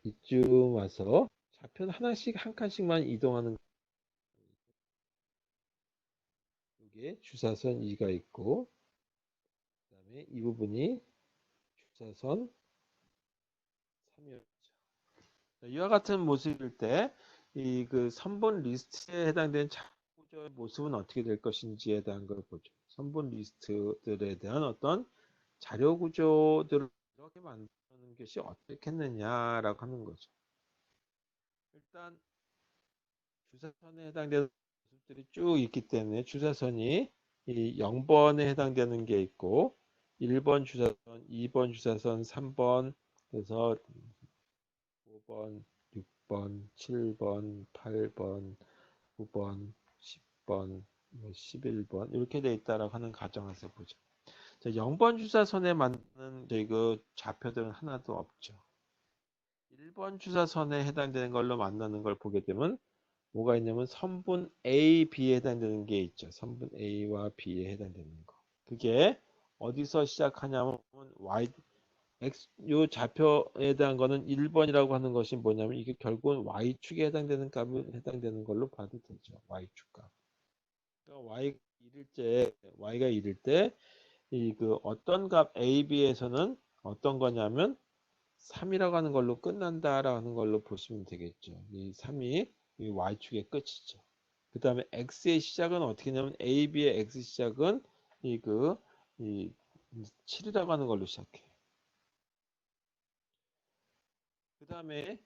이쯤 와서 좌표는 하나씩 한 칸씩만 이동하는 이게 주사선 2가 있고 그 다음에 이 부분이 주사선 3이었죠. 이와 같은 모습일 때 이 그 선본 리스트에 해당되는 자구조의 모습은 어떻게 될 것인지에 대한 걸 보죠. 선본 리스트들에 대한 어떤 자료 구조들을 이렇게 만드는 것이 어떻겠느냐라고 하는 거죠. 일단 주사선에 해당되는 모습들이 쭉 있기 때문에 주사선이 이 0번에 해당되는 게 있고 1번 주사선, 2번 주사선, 3번 그래서 5번, 6번, 7번, 8번, 9번, 10번, 11번 이렇게 돼 있다라고 하는 가정에서 보죠. 자, 0번 주사선에 맞는 저희 그 좌표들은 하나도 없죠. 1번 주사선에 해당되는 걸로 만나는 걸 보게 되면 뭐가 있냐면 선분 A, B에 해당되는 게 있죠. 선분 A와 B에 해당되는 거. 그게 어디서 시작하냐면 Y 요 좌표에 대한 거는 1번이라고 하는 것이 뭐냐면 이게 결국은 y축에 해당되는 값에 해당되는 걸로 봐도 되죠. y축 값. 그러니까 y가 1일 때 이 그 어떤 값 a, b에서는 어떤 거냐면 3이라고 하는 걸로 끝난다라는 걸로 보시면 되겠죠. 이 3이 이 y축의 끝이죠. 그 다음에 x의 시작은 어떻게 하냐면 a, b의 x 시작은 이 7이라고 하는 걸로 시작해요. 그 다음에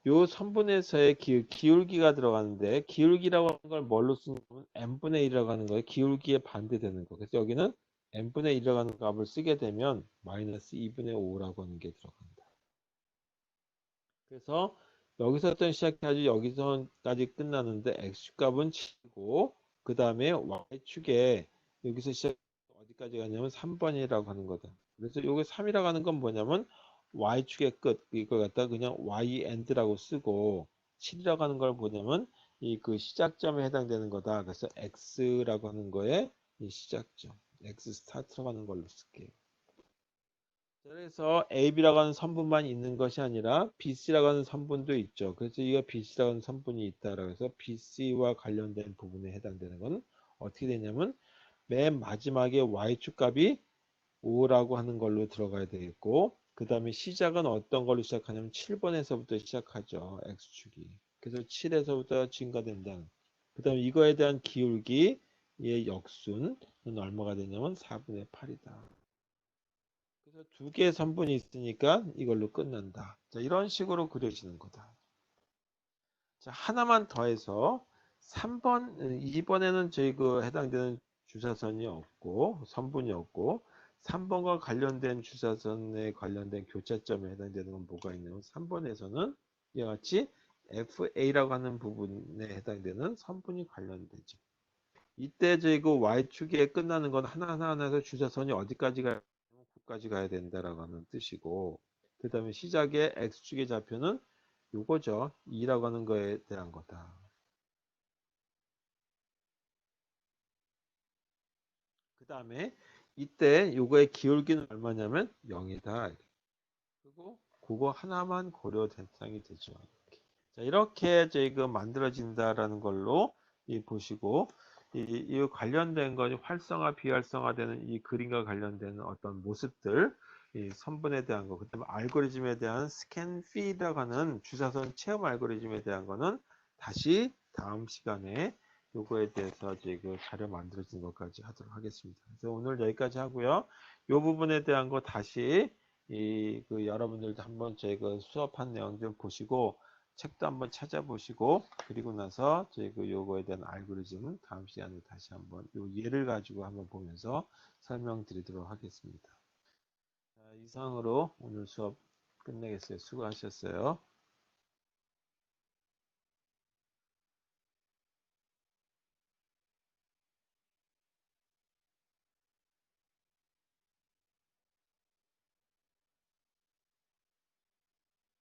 요 선분에서의 기울기가 들어가는데 기울기라고 하는 걸 뭘로 쓰냐면 n분의 1이라고 하는 거예요. 기울기에 반대되는 거. 그래서 여기는 n분의 1이라고 하는 값을 쓰게 되면 마이너스 2분의 5라고 하는 게 들어간다. 그래서 여기서부터 시작해가지고 여기서까지 끝나는데 x값은 7이고 그 다음에 y축에 여기서 시작 어디까지 가냐면 3번이라고 하는 거다. 그래서 여기 3이라고 하는 건 뭐냐면 y축의 끝 이걸 갖다 그냥 y_end라고 쓰고 7이라고 하는 걸 보냐면 이 그 시작점에 해당되는 거다. 그래서 x라고 하는 거에 이 시작점 x 스타트라고 하는 걸로 쓸게요. 그래서 AB라고 하는 선분만 있는 것이 아니라 BC라고 하는 선분도 있죠. 그래서 이거 BC라고 하는 선분이 있다라고 해서 BC와 관련된 부분에 해당되는 건 어떻게 되냐면 맨 마지막에 Y축 값이 5라고 하는 걸로 들어가야 되겠고 그 다음에 시작은 어떤 걸로 시작하냐면 7번에서부터 시작하죠. X축이. 그래서 7에서부터 증가된다는. 그 다음에 이거에 대한 기울기의 역순은 얼마가 되냐면 4분의 8이다. 그래서 두 개의 선분이 있으니까 이걸로 끝난다. 자, 이런 식으로 그려지는 거다. 자, 하나만 더해서 3번, 2번에는 저희 그 해당되는 주사선이 없고, 선분이 없고, 3번과 관련된 주사선에 관련된 교차점에 해당되는 건 뭐가 있냐면, 3번에서는 이와 같이 FA라고 하는 부분에 해당되는 선분이 관련되죠. 이때 저희 그 Y축에 끝나는 건 하나하나에서 주사선이 어디까지 가야, 9까지 가야 된다라고 하는 뜻이고, 그 다음에 시작의 X축의 좌표는 요거죠. 2라고 하는 거에 대한 거다. 그 다음에 이때 요거의 기울기는 얼마냐면 0이다. 그리고 그거 하나만 고려 대상이 되죠. 자, 이렇게 저희가 만들어진다라는 걸로 보시고 이 관련된 것이 활성화, 비활성화되는 이 그림과 관련되는 어떤 모습들, 이 선분에 대한 거, 그다음에 알고리즘에 대한 스캔 피드라고 하는 주사선 체험 알고리즘에 대한 거는 다시 다음 시간에 요거에 대해서 이제 그 자료 만들어진 것까지 하도록 하겠습니다. 그래서 오늘 여기까지 하고요. 요 부분에 대한 거 다시 그 여러분들도 한번 저희 그 수업한 내용 좀 보시고 책도 한번 찾아보시고 그리고 나서 저희 그 요거에 대한 알고리즘 다음 시간에 다시 한번 요 예를 가지고 한번 보면서 설명드리도록 하겠습니다. 자, 이상으로 오늘 수업 끝내겠어요. 수고하셨어요.